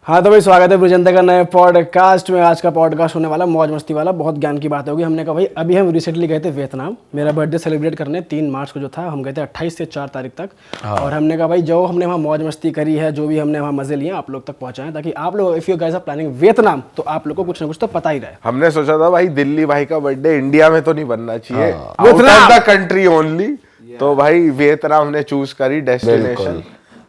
हाँ तो भाई स्वागत है ब्रिजेंद्र का नए पॉडकास्ट में। आज का पॉडकास्ट होने वाला मौज मस्ती वाला, बहुत ज्ञान की बात होगी। हमने कहा भाई अभी हम रिसेंटली गए थे वियतनाम, मेरा बर्थडे सेलिब्रेट करने 3 मार्च को जो था, हम गए थे 28 से 4 तारीख तक। और हमने कहा भाई जो हमने वहाँ मौज मस्ती करी है, जो भी हमने वहाँ मजे लिए, आप लोग तक पहुँचाएं, ताकि आप लोग if you guys are planning Vietnam तो आप लोग को कुछ ना कुछ तो पता ही रहे। हमने सोचा था भाई दिल्ली भाई का बर्थडे इंडिया में तो नहीं बनना चाहिए, out of the country only. तो भाई वियतनाम ने चूज करी डेस्टिनेशन।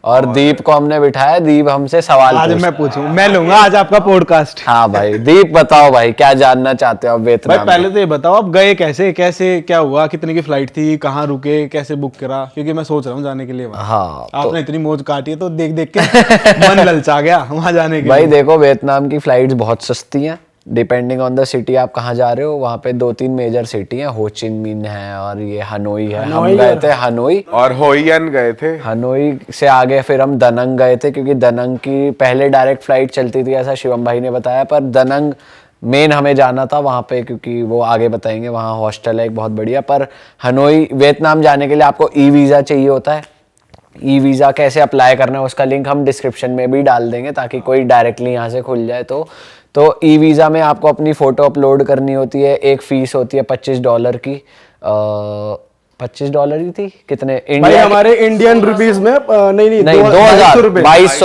और दीप को हमने बिठाया, दीप हमसे सवाल आज मैं पूछूं, मैं लूंगा आज आपका पॉडकास्ट। हाँ भाई दीप बताओ भाई क्या जानना चाहते हो आप वियतनाम भाई पहले तो ये बताओ आप गए कैसे कैसे, क्या हुआ, कितने की फ्लाइट थी, कहाँ रुके, कैसे बुक करा, क्योंकि मैं सोच रहा हूँ जाने के लिए वहाँ। हाँ आपने इतनी मौज काटी है तो देख देख के मन ललचा गया वहाँ जाने के भाई लिए। देखो वियतनाम की फ्लाइट्स बहुत सस्ती हैं, डिपेंडिंग ऑन द सिटी आप कहाँ जा रहे हो। वहाँ पे 2-3 मेजर सिटी हैं, हो चिन मिन है और ये हनोई है। हम गए थे हनोई और होयन गए थे। हनोई से आगे फिर हम दनंग गए थे, क्योंकि दनंग की पहले डायरेक्ट फ्लाइट चलती थी ऐसा शिवम भाई ने बताया, पर दनंग मेन हमें जाना था वहाँ पे, क्योंकि वो आगे बताएंगे। वहाँ हॉस्टल है एक बहुत बढ़िया। पर हनोई वियतनाम जाने के लिए आपको ई वीज़ा चाहिए होता है। ई वीज़ा कैसे अप्लाई करना है उसका लिंक हम डिस्क्रिप्शन में भी डाल देंगे, ताकि कोई डायरेक्टली यहाँ से खुल जाए। तो ई वीज़ा में आपको अपनी फ़ोटो अपलोड करनी होती है। एक फ़ीस होती है $25 की। $25 ही थी कितने भाई इंडिया हमारे इंडियन रुपीज में नहीं 2200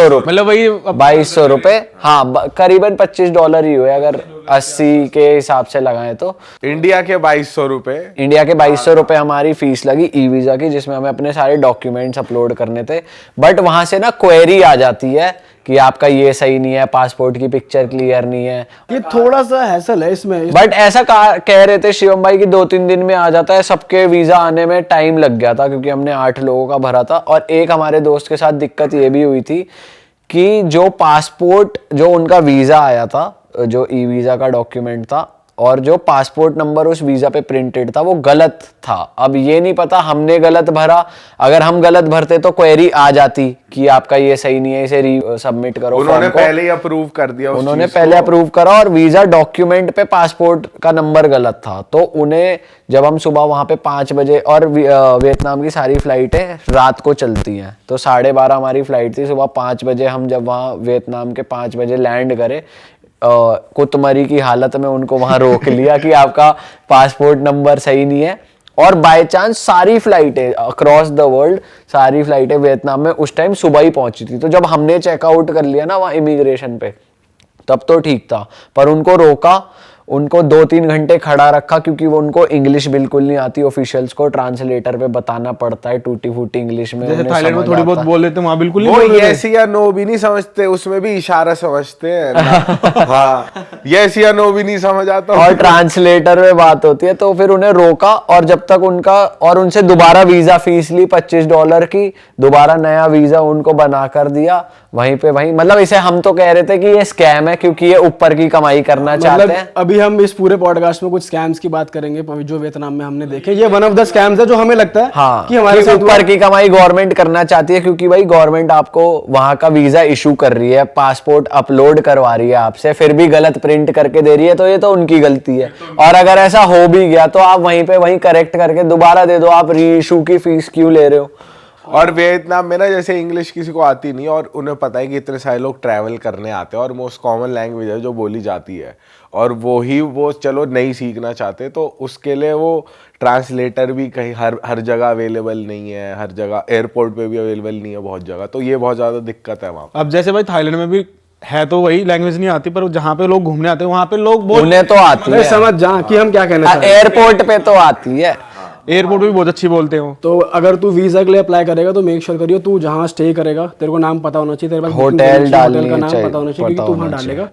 रुपए, मतलब वही 2200 रुपए। हाँ करीबन $25 ही हुए अगर 80 के हिसाब से लगाएं तो। इंडिया के 2200 रुपए। इंडिया के 2200 रुपए हमारी फीस लगी ई वीज़ा की, जिसमें हमें अपने सारे डॉक्यूमेंट्स अपलोड करने थे। बट वहां से ना क्वेरी आ जाती है कि आपका ये सही नहीं है, पासपोर्ट की पिक्चर क्लियर नहीं है। ये थोड़ा सा हैसल है इसमें। बट ऐसा कह रहे थे शिवम भाई कि 2-3 दिन में आ जाता है। सबके वीजा आने में टाइम लग गया था, क्योंकि हमने 8 लोगों का भरा था। और एक हमारे दोस्त के साथ दिक्कत ये भी हुई थी कि जो पासपोर्ट, जो उनका वीजा आया था, जो ई वीजा का डॉक्यूमेंट था, और जो पासपोर्ट नंबर उस वीजा पे प्रिंटेड था वो गलत था। अब ये नहीं पता हमने गलत भरा, अगर हम गलत भरते तो क्वेरी आ जाती कि आपका ये सही नहीं है, इसे री सबमिट करो। उन्होंने पहले ही अप्रूव कर दिया, उन्होंने पहले अप्रूव करा, और वीजा डॉक्यूमेंट पे पासपोर्ट का नंबर गलत था। तो उन्हें जब हम सुबह वहां पे 5 बजे, और वियतनाम की सारी फ्लाइटें रात को चलती हैं, तो 12:30 हमारी फ्लाइट थी। सुबह 5 बजे हम जब वहाँ वियतनाम के 5 बजे लैंड करे, कुतमरी की हालत में उनको वहां रोक लिया कि आपका पासपोर्ट नंबर सही नहीं है। और बाय चांस सारी फ्लाइटें अक्रॉस द वर्ल्ड, सारी फ्लाइटें वियतनाम में उस टाइम सुबह ही पहुंची थी। तो जब हमने चेकआउट कर लिया ना वहाँ इमिग्रेशन पे, तब तो ठीक था। पर उनको रोका, उनको 2-3 घंटे खड़ा रखा, क्योंकि वो उनको इंग्लिश बिल्कुल नहीं आती। ऑफिशियल्स को ट्रांसलेटर पे बताना पड़ता है टूटी फूटी इंग्लिश में। जैसे थाईलैंड में थोड़ी बहुत बोल लेते हैं, वहाँ बिल्कुल नहीं वो बोल रहे थे। यस या नो भी नहीं समझते, उसमें भी इशारा समझते हैं ना। हाँ यस या नो भी नहीं समझ आता, और ट्रांसलेटर में बात होती है। तो फिर उन्हें रोका, और जब तक उनका, और उनसे दोबारा वीजा फीस ली $25 की, दोबारा नया वीजा उनको बना कर दिया वहीं पे वहीं। मतलब इसे हम तो कह रहे थे कि ये स्कैम है, क्योंकि ये ऊपर की कमाई करना चाहते हैं। अभी हम इस पूरे पॉडकास्ट में कुछ स्कैम्स की बात करेंगे जो वियतनाम में हमने देखे। ये वन ऑफ द स्कैम्स है जो हमें लगता है हाँ, कि हमारे साथ ऊपर की कमाई गवर्नमेंट करना चाहती है, क्योंकि भाई गवर्नमेंट आपको वहां का वीजा इशू कर रही है, पासपोर्ट अपलोड करवा रही है आपसे, फिर भी गलत प्रिंट करके दे रही है, तो ये तो उनकी गलती है। और अगर ऐसा हो भी गया तो आप वहीं पे वहीं करेक्ट करके दोबारा दे दो, आप री इशू की फीस क्यों ले रहे हो। और वियतनाम में ना जैसे इंग्लिश किसी को आती नहीं, और उन्हें पता है कि इतने सारे लोग ट्रैवल करने आते हैं, और मोस्ट कॉमन लैंग्वेज है जो बोली जाती है, और वो चलो नहीं सीखना चाहते, तो उसके लिए वो ट्रांसलेटर भी कहीं हर जगह अवेलेबल नहीं है, हर जगह एयरपोर्ट पे भी अवेलेबल नहीं है बहुत जगह। तो ये बहुत ज़्यादा दिक्कत है वहाँ। अब जैसे भाई थाईलैंड में भी है तो वही लैंग्वेज नहीं आती, पर जहाँ पे लोग घूमने आते हैं वहाँ पे लोग उन्हें तो आती है, समझ जा कि हम क्या कहना चाहते हैं। एयरपोर्ट पे तो आती है, एयरपोर्ट पे भी बहुत अच्छी बोलते हो। तो अगर तू वीजा के लिए अप्लाई करेगा तो मेक श्योर करियो तू जहाँ स्टे करेगा तेरे को नाम पता होना चाहिए, तेरे पास होटल डालनी का नाम चाहिए, पता होना चाहिए, क्योंकि तू वहाँ होना डालेगा।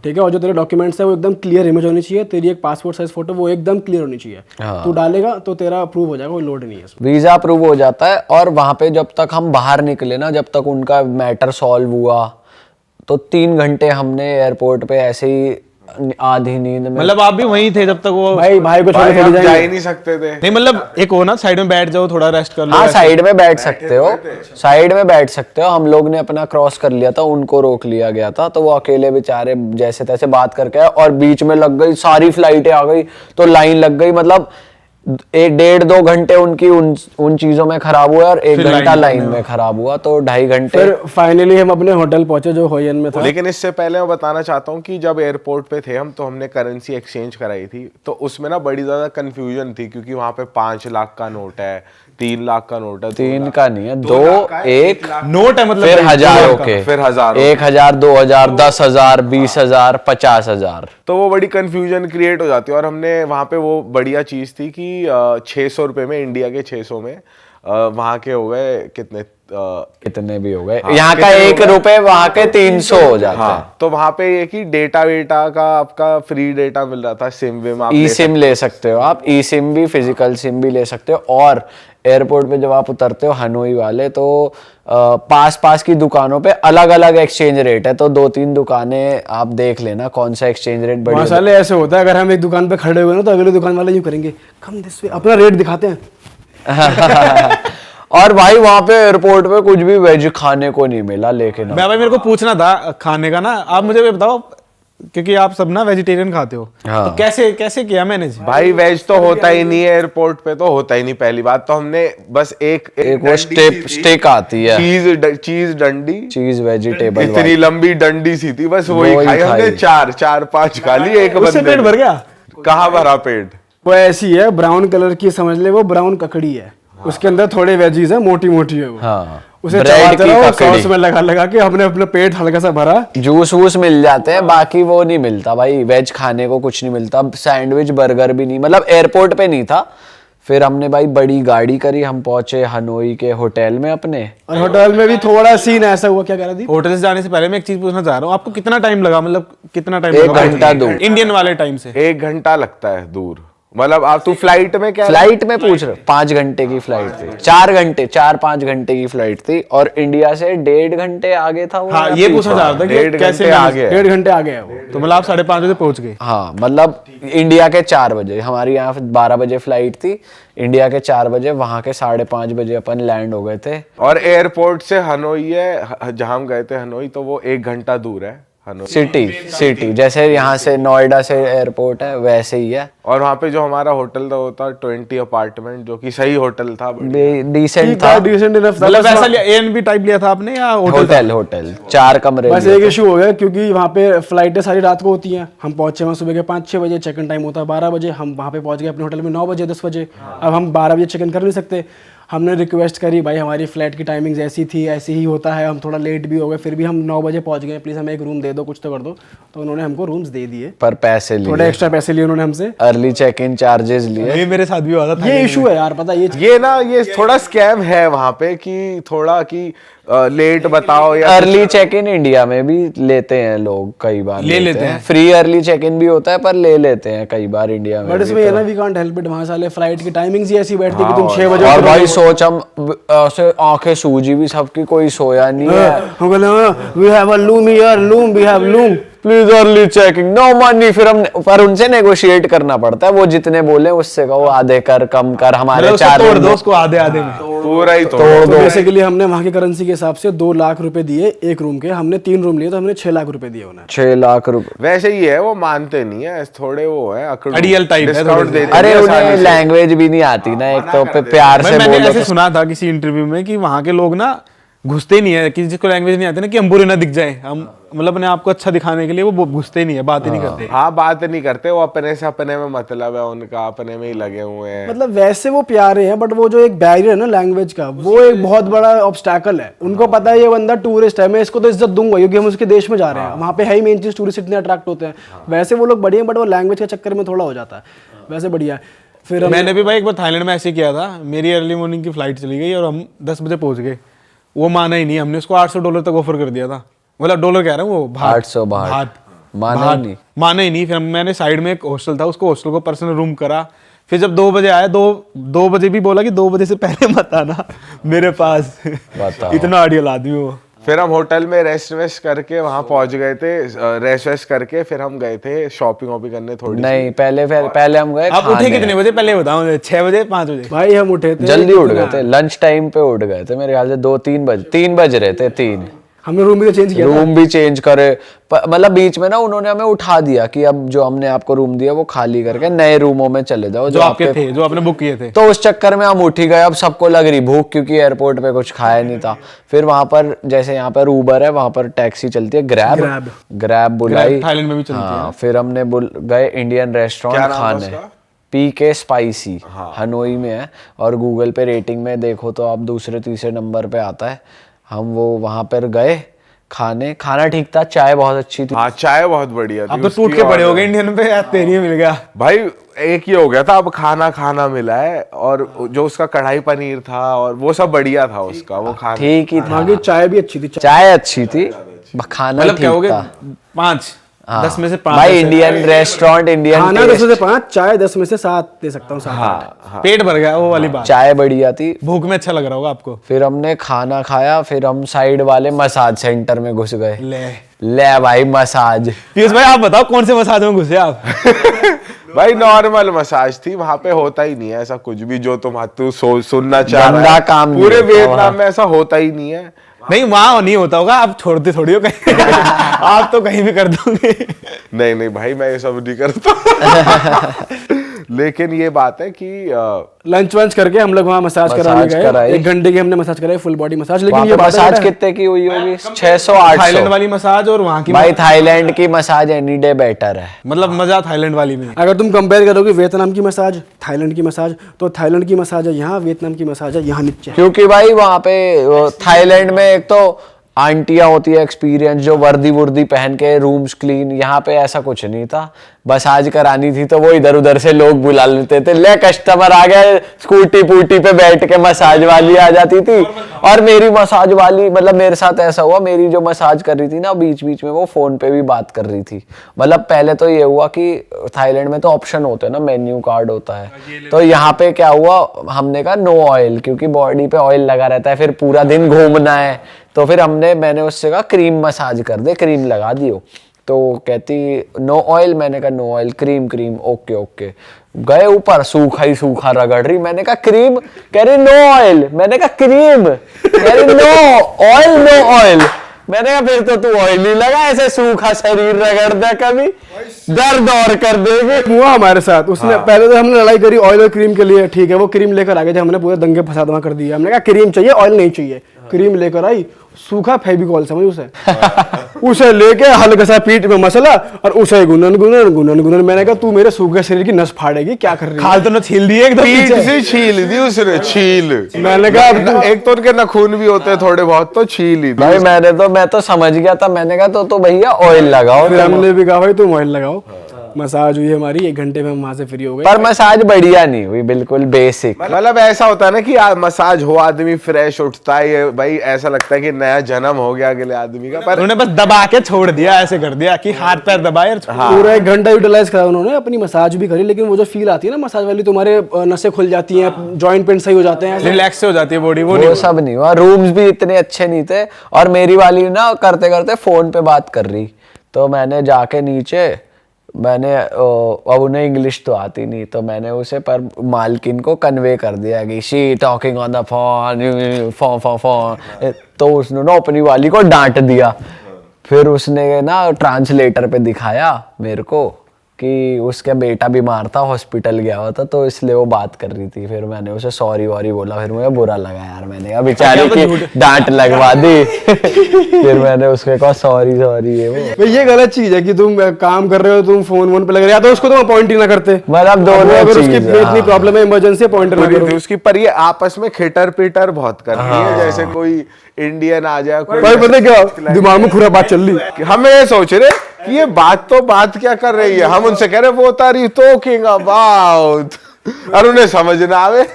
ठीक है, और जो तेरे डॉक्यूमेंट्स है वो एकदम क्लियर इमेज होनी चाहिए, तेरी एक पासपोर्ट साइज फोटो वो एकदम क्लियर होनी चाहिए। तू डालेगा तो तेरा अप्रूव हो जाएगा, कोई लोड नहीं है इसमें। वीजा अप्रूव हो जाता है। और वहां पे जब तक हम बाहर निकले ना, जब तक उनका मैटर सॉल्व हुआ, तो 3 घंटे हमने एयरपोर्ट पे ऐसे ही आधी नींद में। मतलब आप भी वहीं थे जब तक वो भाई को छोड़ भाई थोड़ी हम जा जाएंगे। ही नहीं सकते थे। नहीं, मतलब एक हो ना साइड में बैठ जाओ, थोड़ा रेस्ट कर लो। हाँ ऐसे। साइड में बैठ सकते हो, साइड में बैठ सकते हो। हम लोग ने अपना क्रॉस कर लिया था, उनको रोक लिया गया था, तो वो अकेले बेचारे जैसे तैसे बात करके आए, और बीच में लग गई सारी फ्लाइटें आ गई, तो लाइन लग गई। मतलब एक 1.5-2 घंटे उनकी उन चीजों में खराब हुआ और 1 फिर घंटा लाइन लाइन में खराब हुआ, तो 2.5 घंटे। फिर फाइनली हम अपने होटल पहुंचे जो होयन में था। लेकिन इससे पहले मैं बताना चाहता हूँ कि जब एयरपोर्ट पे थे हम, तो हमने करेंसी एक्सचेंज कराई थी, तो उसमें ना बड़ी ज्यादा कंफ्यूजन थी, क्योंकि वहां पे 5 लाख का नोट है, 3 लाख का नोट है, 3 का नहीं है, 2, 1 नोट है मतलब फिर हजारों के, फिर हजारों 1000, 2000, 10,000, 20,000, 50,000। तो वो बड़ी कंफ्यूजन क्रिएट हो जाती है। और हमने वहाँ पे वो बढ़िया चीज़ थी कि 600 रुपये में, इंडिया के 600 में वहाँ के हो गए कितने, कितने भी हो गए, हाँ, यहाँ का कितने हो 1 गए? रुपए वहाँ के 300 हो जाते हैं। हाँ, तो वहाँ पे ये कि डेटा वेटा का आपका फ्री डेटा मिल रहा था, सिम विम आप ई सिम ले सकते हो आप, ई सिम भी, फिजिकल सिम भी ले सकते हो। और एयरपोर्ट पे जब आप उतरते हो हनोई वाले, तो पास की दुकानों पे अलग अलग एक्सचेंज रेट है, तो 2-3 दुकानें आप देख लेना कौन सा एक्सचेंज रेट बढ़िया। मसाले ऐसे होता है, अगर हम एक दुकान पे खड़े हुए ना तो अगले दुकान वाले यूं करेंगे, कम दिस वे, अपना रेट दिखाते हैं। और भाई वहां पे एयरपोर्ट पे कुछ भी वेज खाने को नहीं मिला, लेकिन मैं भाई मेरे को पूछना था खाने का ना, आप मुझे बताओ, क्योंकि आप सब ना वेजिटेरियन खाते हो, हाँ। तो कैसे कैसे किया मैनेज? भाई वेज तो होता ही नहीं है एयरपोर्ट पे, तो होता ही नहीं। पहली बात तो हमने बस एक वो स्टेक आती है, चीज डंडी, चीज वेजिटेबल इतनी लंबी डंडी सी थी, बस वही वही खाई हमने। खाई। 4-5 खा ली एक उससे बंदे पेट भर गया? कहाँ भरा पेट? वो ऐसी है, ब्राउन कलर की, समझ ले वो ब्राउन ककड़ी है, उसके अंदर थोड़े वेजीज है, मोटी मोटी है वो। हाँ, उसे ब्रेड चबाते की रहो, ककड़ी। सॉस में लगा लगा के हमने अपना पेट हल्का सा भरा। जूस वूस मिल जाते हैं, बाकी वो नहीं मिलता भाई, वेज खाने को कुछ नहीं मिलता, सैंडविच बर्गर भी नहीं, मतलब एयरपोर्ट पे नहीं था। फिर हमने भाई बड़ी गाड़ी करी, हम पहुंचे हनोई के होटल में अपने। और होटल में भी थोड़ा सीन ऐसा हुआ, क्या कह रहा थी? होटल से जाने से पहले मैं एक चीज पूछना चाह रहा हूँ, आपको कितना टाइम लगा, मतलब कितना टाइम 1 लगा घंटा दूर। इंडियन वाले टाइम से? 1 घंटा लगता है दूर। मतलब आप तू फ्लाइट में क्या? फ्लाइट में पूछ रहे, 5 घंटे की फ्लाइट थी, 4-5 घंटे की फ्लाइट थी, और इंडिया से 1.5 घंटे आगे था वो। हाँ, ये पूछना चाह रहा था कि 1.5 कैसे घंटे manage- आगे है। 1.5 घंटे आ गया वो। तो मतलब आप 5:30 बजे पहुंच गए? हाँ, मतलब इंडिया के 4 बजे, हमारी यहाँ 12 बजे फ्लाइट थी, इंडिया के 4 बजे, वहां के 5:30 बजे अपन लैंड हो गए थे। और एयरपोर्ट से हनोई है, जहाँ हम गए थे हनोई, तो वो 1 घंटा दूर है हनोई। सिटी जैसे यहाँ से नोएडा से एयरपोर्ट है वैसे ही है। और वहाँ पे जो हमारा होटल था वो था 20 अपार्टमेंट, जो कि सही होटल था। डिसेंट ठीक था, था, डिसेंट इनफ था। मतलब बस वैसा लिया, एएनबी टाइप लिया था आपने या होटल? होटल 4 कमरे बस लिए एक थे। इशू हो गया, क्योंकि वहाँ पे फ्लाइटें सारी रात को होती हैं। हम पहुंचे वहाँ सुबह के 5-6 बजे, चेक इन टाइम होता है 12 बजे। हम वहाँ पे पहुंच गए अपने होटल में 9 बजे 10 बजे। अब हम 12 बजे चेक इन कर नहीं सकते। हमने रिक्वेस्ट करी, भाई हमारी फ्लाइट की टाइमिंग ऐसी थी, ऐसे ही होता है, हम थोड़ा लेट भी हो गए, फिर भी हम 9 बजे पहुंच गए, प्लीज़ हमें एक रूम दे दो, कुछ तो कर दो। तो उन्होंने हमको रूम्स दे दिए, पर पैसे थोड़े लिए, एक्स्ट्रा पैसे लिए उन्होंने हमसे। अर्ली चेक इन चार्जेस लिए। ये मेरे साथ भी हुआ था। ये इशू है यार, पता है ये ये ना, ये थोड़ा स्कैम है वहाँ पे, कि थोड़ा कि लेट बताओ या अर्ली चेक इन इंडिया में भी लेते हैं लोग, कई बार ले लेते हैं। फ्री अर्ली चेक इन भी होता है, पर ले लेते हैं कई बार इंडिया में बट भी। इसमें ये ना, वी कांट हेल्प इट, वहाँ साले फ्लाइट की टाइमिंग्स ही ऐसी बैठती है कि तुम 6 बजे और उतरो। भाई सोच, हम ऐसे आंखें सूजी भी सबकी, कोई सोया नहीं है। हम बोले we have a loom here, loom, we have loom. Please early checking, no money. फिर हम पर उनसे नेगोशिएट करना पड़ता है, वो जितने बोले उससे कहो आधे कर, कम कर, हमारे मतलब उसको 4 तोड़ दो उसको आधे आधे में। पूरा ही तोड़ तो दो। बेसिकली हमने वहाँ की करेंसी के हिसाब से 2 लाख रुपए दिए एक रूम के। हमने 3 रूम लिए तो हमने 6 लाख रुपए दिए उन्हें। 6 लाख रुपए। वैसे ही है, वो मानते नहीं है थोड़े, वो है अकड़ू, अड़ियल type है डिस्काउंट थोड़े से। देते अरे हैं उन्हें आसानी से। लैंग्वेज भी नहीं आती ना, एक तो प्यार से मैंने बोलो ऐसे तो। सुना था किसी इंटरव्यू में कि वहाँ के लोग ना घुसते नहीं है, कि जिसको लैंग्वेज नहीं आती ना, कि हम बुरे ना दिख जाए, हम मतलब अपने आप को अच्छा दिखाने के लिए वो घुसते नहीं है, बात ही नहीं करते। हाँ, बात नहीं करते, वो अपने से अपने में मतलब है उनका, अपने में ही लगे हुए हैं। मतलब वैसे वो प्यारे हैं, बट वो जो एक बैरियर है ना लैंग्वेज का, वो एक बहुत बड़ा ऑब्स्टैकल है। उनको पता है ये बंदा टूरिस्ट है, मैं इसको तो इज्जत दूंगा क्योंकि हम उसके देश में जा रहे हैं। वहाँ पे है ही मेन चीज, टूरिस्ट इतने अट्रैक्ट होते हैं। वैसे वो लोग बढ़िया, बट वो लैंग्वेज के चक्कर में थोड़ा हो जाता है। वैसे बढ़िया है। फिर मैंने भी भाई एक बार थाईलैंड में ऐसे किया था, मेरी अर्ली मॉर्निंग की फ्लाइट चली गई और हम 10 बजे पहुंच गए। वो माना ही नहीं, हमने उसको $800 तक ऑफर कर दिया था, मतलब डॉलर कह रहा हूँ, वो भात 800 भात। माना ही नहीं। माना ही नहीं। फिर मैंने साइड में एक हॉस्टल था, उसको हॉस्टल को पर्सनल रूम करा। फिर जब 2 बजे आया, 2 बजे भी बोला कि 2 बजे से पहले मत आना मेरे पास। बताओ। इतना आइडियल आदमी वो। फिर हम होटल में रेस्ट वेस्ट करके वहाँ पहुँच गए थे, रेस्ट वेस्ट करके फिर हम गए थे शॉपिंग वॉपिंग करने थोड़ी नहीं, पहले हम गए आप उठे खाने। कितने बजे पहले बताओ? 6 बजे 5 बजे? भाई हम उठे थे जल्दी उठ गए थे, लंच टाइम पे उठ गए थे, मेरे ख्याल से 2-3 बज रहे थे। 3 हमने रूम भी तो चेंज किया था। रूम भी चेंज करे, मतलब बीच में ना उन्होंने हमें उठा दिया कि अब जो हमने आपको रूम दिया वो खाली करके नए रूमों में चले जाओ जो आपके थे, जो आपने बुक किए थे। तो उस चक्कर में हम उठ ही गए। अब सबको लग रही भूख, क्योंकि एयरपोर्ट पे कुछ खाया नहीं था। फिर वहां पर जैसे यहाँ पर उबर है, वहां पर टैक्सी चलती है, ग्रैब बुलाई, थाईलैंड में भी चलती है। हाँ, फिर हमने गए इंडियन रेस्टोरेंट खाने, PK स्पाइसी, हनोई में है, और गूगल पे रेटिंग में देखो तो आप दूसरे तीसरे नंबर पे आता है। हम वो वहां पर गए खाने, खाना ठीक था, चाय बहुत अच्छी थी। हाँ, चाय बहुत बढ़िया थी। अब तो टूट के पड़े हो गए इंडियन पे, यार तेरी मिल गया भाई। एक ही हो गया था, अब खाना मिला है, और जो उसका कढ़ाई पनीर था और वो सब बढ़िया था उसका, वो खाना ठीक ही था। वहाँ की चाय भी अच्छी थी। चाय अच्छी थी, खाना मतलब क्या हो ठीक गया था। 5 10 में से 5 भाई इंडियन रेस्टोरेंट, इंडियन खाना 10 में से 5, चाय 10 में से 7 दे सकता हूँ। 7 पेट भर गया, वो वाली बात। चाय बढ़िया थी, भूख में अच्छा लग रहा होगा आपको। फिर हमने खाना खाया, फिर हम साइड वाले मसाज सेंटर में घुस गए। ले भाई मसाज। पीयूष भाई आप बताओ कौन से मसाज में घुसे आप? भाई नॉर्मल मसाज थी, वहां पे होता ही नहीं है ऐसा कुछ भी जो तू सुनना चाह रहा गंदा है। काम नहीं पूरे होता वियतनाम में ऐसा होता ही नहीं है। नहीं वहां नहीं होता होगा, आप छोड़ते थोड़ी हो कहीं। आप तो कहीं भी कर दोगे। नहीं भाई, मैं ये सब नहीं करता। लेकिन ये बात है कि लंच वंच करके हम लोग वहाँ मसाज कराने गए। 1 घंटे की हमने मसाज कराई, फुल बॉडी मसाज। लेकिन ये मसाज कितने की हुई होगी? 600-800। थाईलैंड वाली मसाज और वहाँ की भाई थाईलैंड की मसाज एनी डे बेटर है। मतलब मजा थाईलैंड वाली में। अगर तुम कंपेयर करोगे वियतनाम की मसाज, थाईलैंड की मसाज, तो थाईलैंड की मसाज है यहाँ, वियतनाम की मसाज है यहाँ नीचे। क्योंकि भाई वहाँ पे थाईलैंड में एक तो आंटियां होती है एक्सपीरियंस, जो वर्दी वर्दी पहन के, रूम्स क्लीन। यहाँ पे ऐसा कुछ नहीं था। मसाज करानी थी तो वो इधर उधर से लोग बुला लेते थे, ले कस्टमर आ गए, स्कूटी पूटी पे बैठ के मसाज वाली आ जाती थी। और मेरी मसाज वाली, मतलब मेरे साथ ऐसा हुआ, मेरी जो मसाज कर रही थी ना, बीच बीच में वो फोन पे भी बात कर रही थी। मतलब पहले तो ये हुआ कि थाईलैंड में तो ऑप्शन होते हैं ना, मेन्यू कार्ड होता है, तो यहाँ पे क्या हुआ, हमने कहा नो ऑयल, क्योंकि बॉडी पे ऑयल लगा रहता है, फिर पूरा दिन घूमना है। तो फिर मैंने उससे कहा क्रीम मसाज कर दे, क्रीम लगा दियो। तो कहती नो ऑयल, मैंने कहा नो ऑयल, क्रीम। ओके। गए ऊपर, सूखा ही सूखा रगड़ रही। मैंने कहा क्रीम, कह रही नो ऑयल। मैंने कहा क्रीम, कह रही नो ऑयल। मैंने कहा फिर तो तू ऑयल ही लगा, ऐसे सूखा शरीर रगड़ दे, कभी दर्द और कर देगी। हुआ हमारे साथ। उसने पहले तो हमने लड़ाई करी ऑयल और क्रीम के लिए, ठीक है, वो क्रीम लेकर आ गए थे, हमने पूरे दंगे फसाद वहां कर दिया। हमने कहा क्रीम चाहिए, ऑयल नहीं चाहिए। क्रीम लेकर आई, सूखा फेविकॉल समझ उसे लेके हल्का सा पीठ में मसला और उसे गुनन। मैंने कहा तू मेरे सूखे शरीर की नस फाड़ेगी, क्या कर रही है? खाल तो न छील दी एकदम, पीठ से छील दी उसने, छील। मैंने कहा एक तो उनके नाखून भी होते हैं थोड़े बहुत, तो छील ही दी। भाई मैं तो समझ गया था। मैंने कहा तो भैया ऑयल लगाओ। फिर हमने भी कहा भाई तुम ऑयल लगाओ। मसाज हुई हमारी, 1 घंटे में हम वहां से फ्री हो गए। पर मसाज बढ़िया नहीं हुई, बिल्कुल बेसिक। मतलब ऐसा होता है ना कि मसाज हो, आदमी फ्रेश उठता है, भाई ऐसा लगता है कि नया जन्म हो गया अगले आदमी का। पर उन्होंने बस दबा के छोड़ दिया, ऐसे कर दिया कि हाथ पैर दबाए। पूरा 1 घंटा यूटिलाइज करा उन्होंने, अपनी मसाज भी करी। लेकिन वो जो फील आती है ना मसाज वाली, तुम्हारे नसें खुल जाती हैं, जॉइंट पेन सही हो जाते हैं, रिलैक्स हो जाती है बॉडी। वो सब नहीं हुआ। रूम्स भी इतने अच्छे नहीं थे, और मेरी वाली ना करते करते फोन पे बात कर रही। तो मैंने जाके नीचे, मैंने अब उन्हें इंग्लिश तो आती नहीं, तो मैंने उसे पर मालकिन को कन्वे कर दिया कि she talking on the phone. तो उसने ना अपनी वाली को डांट दिया। फिर उसने ना ट्रांसलेटर पे दिखाया मेरे को कि उसका बेटा बीमार था, हॉस्पिटल गया हुआ था, तो इसलिए वो बात कर रही थी। फिर मैंने उसे सॉरी वॉरी बोला। फिर मुझे बुरा लगा यार, मैंने कहा बेचारे की डांट लगवा दी। फिर मैंने उसके कहा सॉरी ये वो। भाई ये गलत चीज है कि तुम काम कर रहे हो, तुम फोन पे लग रहे हो, या तो उसको तुम अपॉइंट ही ना करते। मतलब दोनों अगर उसकी चीज़ है, इतनी प्रॉब्लम है, इमरजेंसी अपॉइंट ना करो उसकी। पर ये आपस में खिटर पिटर बहुत करती है, जैसे कोई इंडियन आ जाए, कोई भाई पता है क्या दिमाग में पूरा बात चल रही। हम ये सोच रहे कि ये बात क्या कर रही है, हम उनसे कह रहे वो तारी टॉकिंग अबाउट, और उन्हें समझ ना आवे।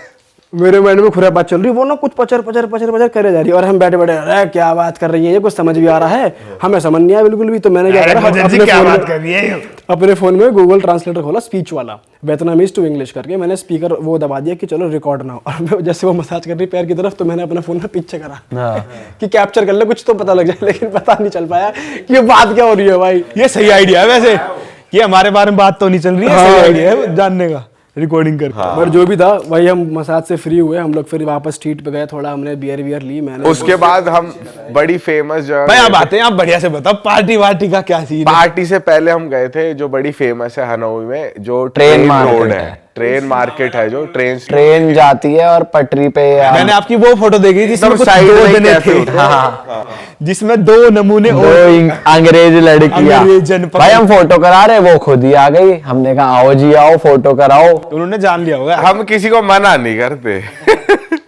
मेरे माइंड में खुरा बात चल रही है, वो ना कुछ पचर करे जा रही है, और हम बैठे अरे क्या बात कर रही है, ये कुछ समझ भी आ रहा है, हमें समझ नहीं आया बिल्कुल भी। तो मैंने क्या करा, अपने फोन में गूगल ट्रांसलेटर खोला, स्पीच वाला, वियतनामीज टू इंग्लिश करके। मैंने स्पीकर वो दबा दिया कि चलो रिकॉर्ड ना हो, और जैसे वो मसाज कर रही पैर की तरफ, तो मैंने अपने फोन में पीछे करा कि कैप्चर कर ले, कुछ तो पता लग जाए। लेकिन पता नहीं चल पाया कि ये बात क्या हो रही है। भाई ये सही आइडिया है वैसे, ये हमारे बारे में बात तो नहीं चल रही है, सही आइडिया है जानने का। रिकॉर्डिंग करते। पर जो भी था वही, हम मसाज से फ्री हुए, हम लोग फिर वापस स्ट्रीट पे गए, थोड़ा हमने बियर वियर ली, मैंने उसके बाद हम बड़ी फेमस जगह भाई आप गए थे। आते हैं, आप बढ़िया से बताओ पार्टी वार्टी का क्या सीन है? पार्टी से पहले हम गए थे जो बड़ी फेमस है हनोई में, जो ट्रेन ट्रेन मार्केट रोड है। है, ट्रेन मार्केट है, जो ट्रेन जाती है और पटरी पे मैंने आपकी वो फोटो देखी जिसमें एकदम कुछ side दो में जने कैफे थे, होते हैं। हाँ, जिसमें दो नमूने दो और अंग्रेज लड़कियां। अंग्रेजन पकड़- भाई हम फोटो करा रहे, वो खुद ही आ गई, हमने कहा आओ जी आओ फोटो कराओ। उन्होंने जान लिया होगा। हम किसी को मना नहीं करते।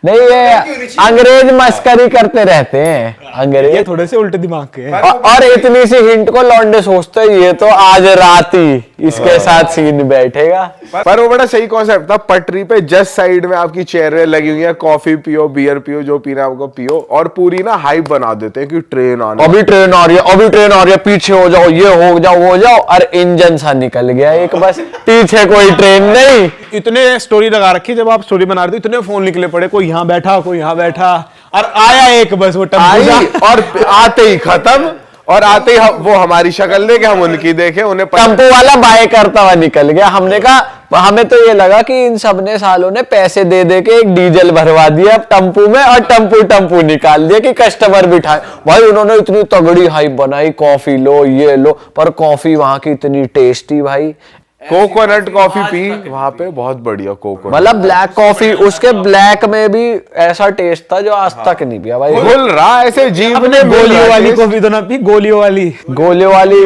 नहीं ये अंग्रेज मस्करी करते रहते हैं ये अंग्रेज। थोड़े से उल्टे दिमाग के हैं। और इतनी सी हिंट को लौंडे सोचते हैं ये तो आज रात ही इसके साथ सीन बैठेगा। पर वो बड़ा सही कॉन्सेप्ट था। पटरी पे जस्ट साइड में आपकी चेयरें लगी हुई हैं, कॉफी पियो, बियर पियो, जो पीना आपको पियो, और पूरी ना हाइप बना देते हैं कि ट्रेन आने अभी ट्रेन आ रही है, अभी ट्रेन आ रही है, पीछे हो जाओ, ये हो जाओ, वो जाओ, और इंजन सा निकल गया एक, बस पीछे कोई ट्रेन नहीं। इतने स्टोरी लगा रखी, जब आप स्टोरी बना रहे थे इतने फोन निकले पड़े, कोई यहाँ बैठा कोई यहाँ बैठा, और आया एक बस वो आई टम्पू और आते ही खत्म, और आते ही वो हमारी शक्ल देखे, हम उनकी देखे, उन्हें टेम्पो वाला बाय करता हुआ निकल गया। हमने कहा, हमें तो ये लगा कि इन सब ने सालों ने पैसे दे दे के एक डीजल भरवा दिया अब टम्पू में, और टम्पू निकाल दिया कि कस्टमर बिठाए। भाई उन्होंने इतनी तगड़ी हाइप बनाई, कॉफी लो ये लो, पर कॉफी वहां की इतनी टेस्टी भाई, कोकोनट कॉफी पी वहां पे, बहुत बढ़िया कोकोनट, मतलब ब्लैक कॉफी, उसके ब्लैक में भी ऐसा टेस्ट था जो आज तक नहीं पिया भाई। घुल रहा ऐसे जीभ अपने में, गोलियों वाली कॉफी तो ना पी, गोलियों वाली। गोले वाली,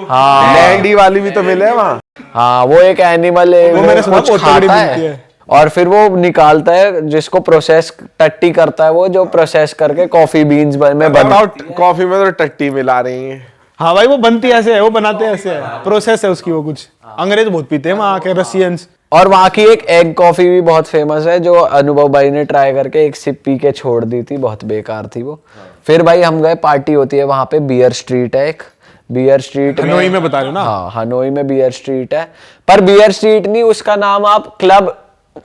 हाँ लैंडी वाली भी तो मिले वहाँ। हाँ, वो एक एनिमल है, वो मैंने सुना कुछ बहुत तगड़ी खाता मिलती है है। और फिर वो निकालता है, जिसको प्रोसेस टट्टी करता है, वो जो प्रोसेस करके कॉफी बीन्स में बन। बताओ कॉफी में तो टट्टी मिला रही है। हाँ भाई वो बनती ऐसे है, वो बनाते ऐसे है, प्रोसेस है उसकी वो कुछ। अंग्रेज बहुत पीते हैं वहाँ के, रशियंस। और वहाँ की एक एग कॉफी भी बहुत फेमस है, जो अनुभव भाई ने ट्राई करके एक सिप पी के छोड़ दी थी, बहुत बेकार थी वो। फिर भाई हम गए, पार्टी होती है वहाँ पे, बियर स्ट्रीट है एक, बियर स्ट्रीट हनोई में बता रहे हो ना? हाँ, हनोई में बियर स्ट्रीट है, पर बियर स्ट्रीट नहीं, उसका नाम आप क्लब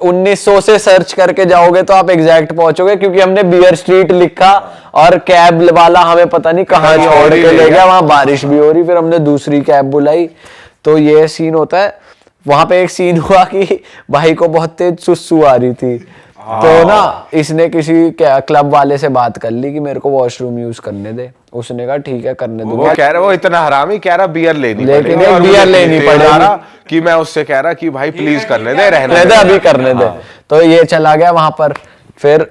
1900 से सर्च करके जाओगे तो आप एग्जैक्ट पहुंचोगे, क्योंकि हमने बियर स्ट्रीट लिखा और कैब वाला हमें पता नहीं कहाँ छोड़ के ले गया, वहां बारिश भी हो रही, फिर हमने दूसरी कैब बुलाई। तो ये सीन होता है वहां पे। एक सीन हुआ कि भाई को बहुत तेज सुसु आ रही थी, तो ना इसने किसी क्लब वाले से बात कर ली कि मेरे को वॉशरूम यूज करने दे। उसने कहा ठीक है करने वो दूंगा, कह रहा, वो इतना हरामी कह रहा बियर लेनी लेकिन पड़ेगी, एक और बियर मुझे लेनी तेज पड़ेगी। आ रहा कि मैं उससे कह रहा कि भाई प्लीज करने दे, रहने रहने दे, दे। अभी करने दे। तो ये चला गया वहां पर। फिर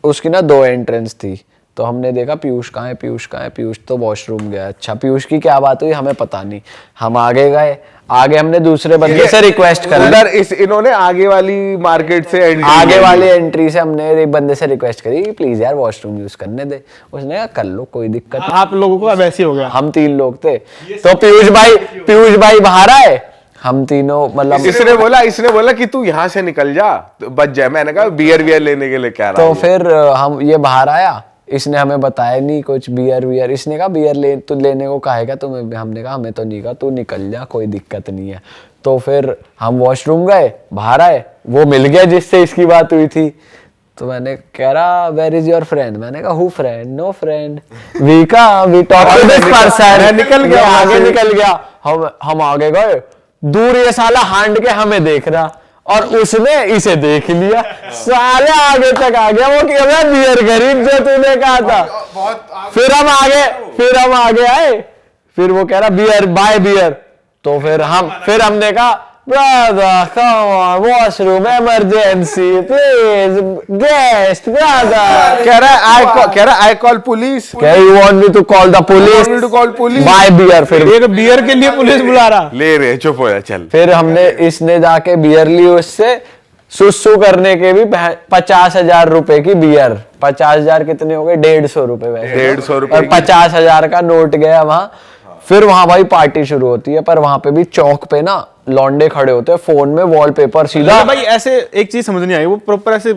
उसकी ना 2 एंट्रेंस थी, तो हमने देखा पीयूष कहाँ है, पीयूष कहाँ है, पीयूष तो वॉशरूम गया। अच्छा पीयूष की क्या बात हुई हमें पता नहीं, हम आगे गए, आगे हमने दूसरे बंदे से रिक्वेस्ट कर ली, उधर इन्होंने आगे वाली मार्केट से entry आगे ले ली। वाली एंट्री से हमने एक बंदे से रिक्वेस्ट करी प्लीज यार वॉशरूम यूज करने दे। उसने कहा कर लो कोई दिक्कत नहीं। आप लोगों को अब ऐसे ही हो गया। हम 3 लोग थे, तो पीयूष भाई बाहर आए, हम तीनों मतलब। इसने बोला कि तू यहाँ से निकल जा, तो बच जाए। मैंने कहा बियर लेने के लिए कह रहा तो है। फिर हम ये बाहर आया, इसने हमें बताया नहीं कुछ बियर, इसने कहा बियर लेने को कहेगा तुम्हें, हमने कहा हमें तो नहीं कहा, तू निकल जा कोई दिक्कत नहीं है। तो फिर हम वॉशरूम गए, बाहर आए, वो मिल गया जिससे इसकी बात हुई थी। तो मैंने कह रहा वेयर इज योर फ्रेंड, मैंने कहा who friend, no friend, we talk to this person. निकल गया, आगे निकल गया, हम आगे गए, दूर ये साला हांड के हमें देख रहा, और उसने इसे देख लिया, साले आगे तक आ गया, वो कह रहा बियर गरीब जो तूने कहा था। फिर हम आगे आए, फिर वो कह रहा बियर बाय बियर। तो फिर हमने कहा brother come on washroom emergency please guest brother. कह रहा I call police, you want me to call the police, buy beer. फिर एक बियर के लिए पुलिस बुला रहा। ले रहे, चुप हो जा चल। फिर इसने जाके बियर ली उससे, सुसु करने के भी 50,000 रुपए की बियर। 50,000 कितने हो गए, 150 रुपए वैसे, 150 रुपए और 50,000 का नोट गया वहां। फिर वहां भाई पार्टी शुरू होती है, पर वहां पे भी चौक पे ना लौंडे खड़े होते हैं, फोन में वॉलपेपर सीधा। भाई ऐसे एक चीज समझ नहीं आई, वो प्रॉपर ऐसे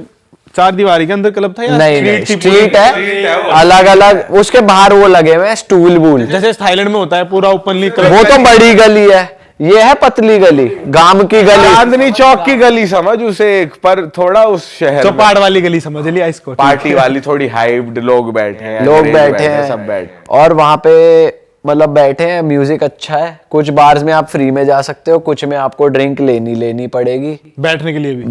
4 दीवारी के अंदर क्लब था या नहीं थी? स्ट्रीट है, अलग अलग, उसके बाहर वो लगे हुए हैं स्टूल वूल, जैसे थाईलैंड में होता है पूरा ओपनली क्लब। वो तो बड़ी गली है, ये है पतली गली, गांव की गली। चांदनी चौक की गली समझ उसे, एक पर थोड़ा उस शहर में। चौपाड़ वाली गली समझ लिया इसको। पार्टी वाली थोड़ी हाइप्ड, लोग बैठे हैं, लोग अंग्रेज बैठे हैं सब बैठे। और वहां पे मतलब बैठे हैं, म्यूजिक अच्छा है, कुछ बार्स में आप फ्री में जा सकते हो, कुछ में आपको ड्रिंक लेनी पड़ेगी। बैठने के लिए भी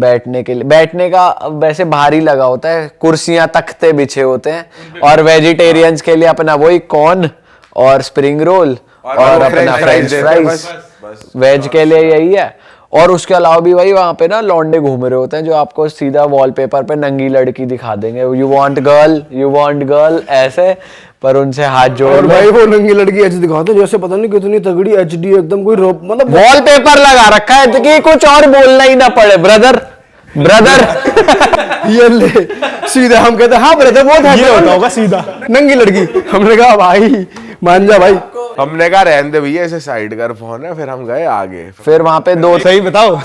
बैठने का वैसे भारी लगा होता है, कुर्सियां तख्ते बिछे होते हैं। और वेजिटेरियंस के लिए अपना वही कॉर्न और स्प्रिंग रोल और अपना फ्रेंच फ्राइज। वेज के लिए यही है। और उसके अलावा भी भाई वहाँ पे ना लौंडे घूम रहे होते हैं जो आपको सीधा वॉलपेपर पे नंगी लड़की दिखा देंगे, यू वांट गर्ल ऐसे, पर उनसे हाथ जोड़ और लो। भाई वो नंगी लड़की ऐसे दिखाते हैं जैसे पता नहीं कितनी तगड़ी एचडी एकदम कोई रोप मतलब वॉलपेपर लगा रखा है कि कुछ और बोलना ही ना पड़े, ब्रदर ये ले सीधा हम कहते हैं हाँ ब्रदर बहुत है ये होता होगा सीधा। नंगी लड़की। हमने कहा भाई मान जा भाई। हमने कहा रहने दे भैया, ऐसे साइड कर फोन है। फिर हम गए आगे, फिर वहां पे दो सही बताओ।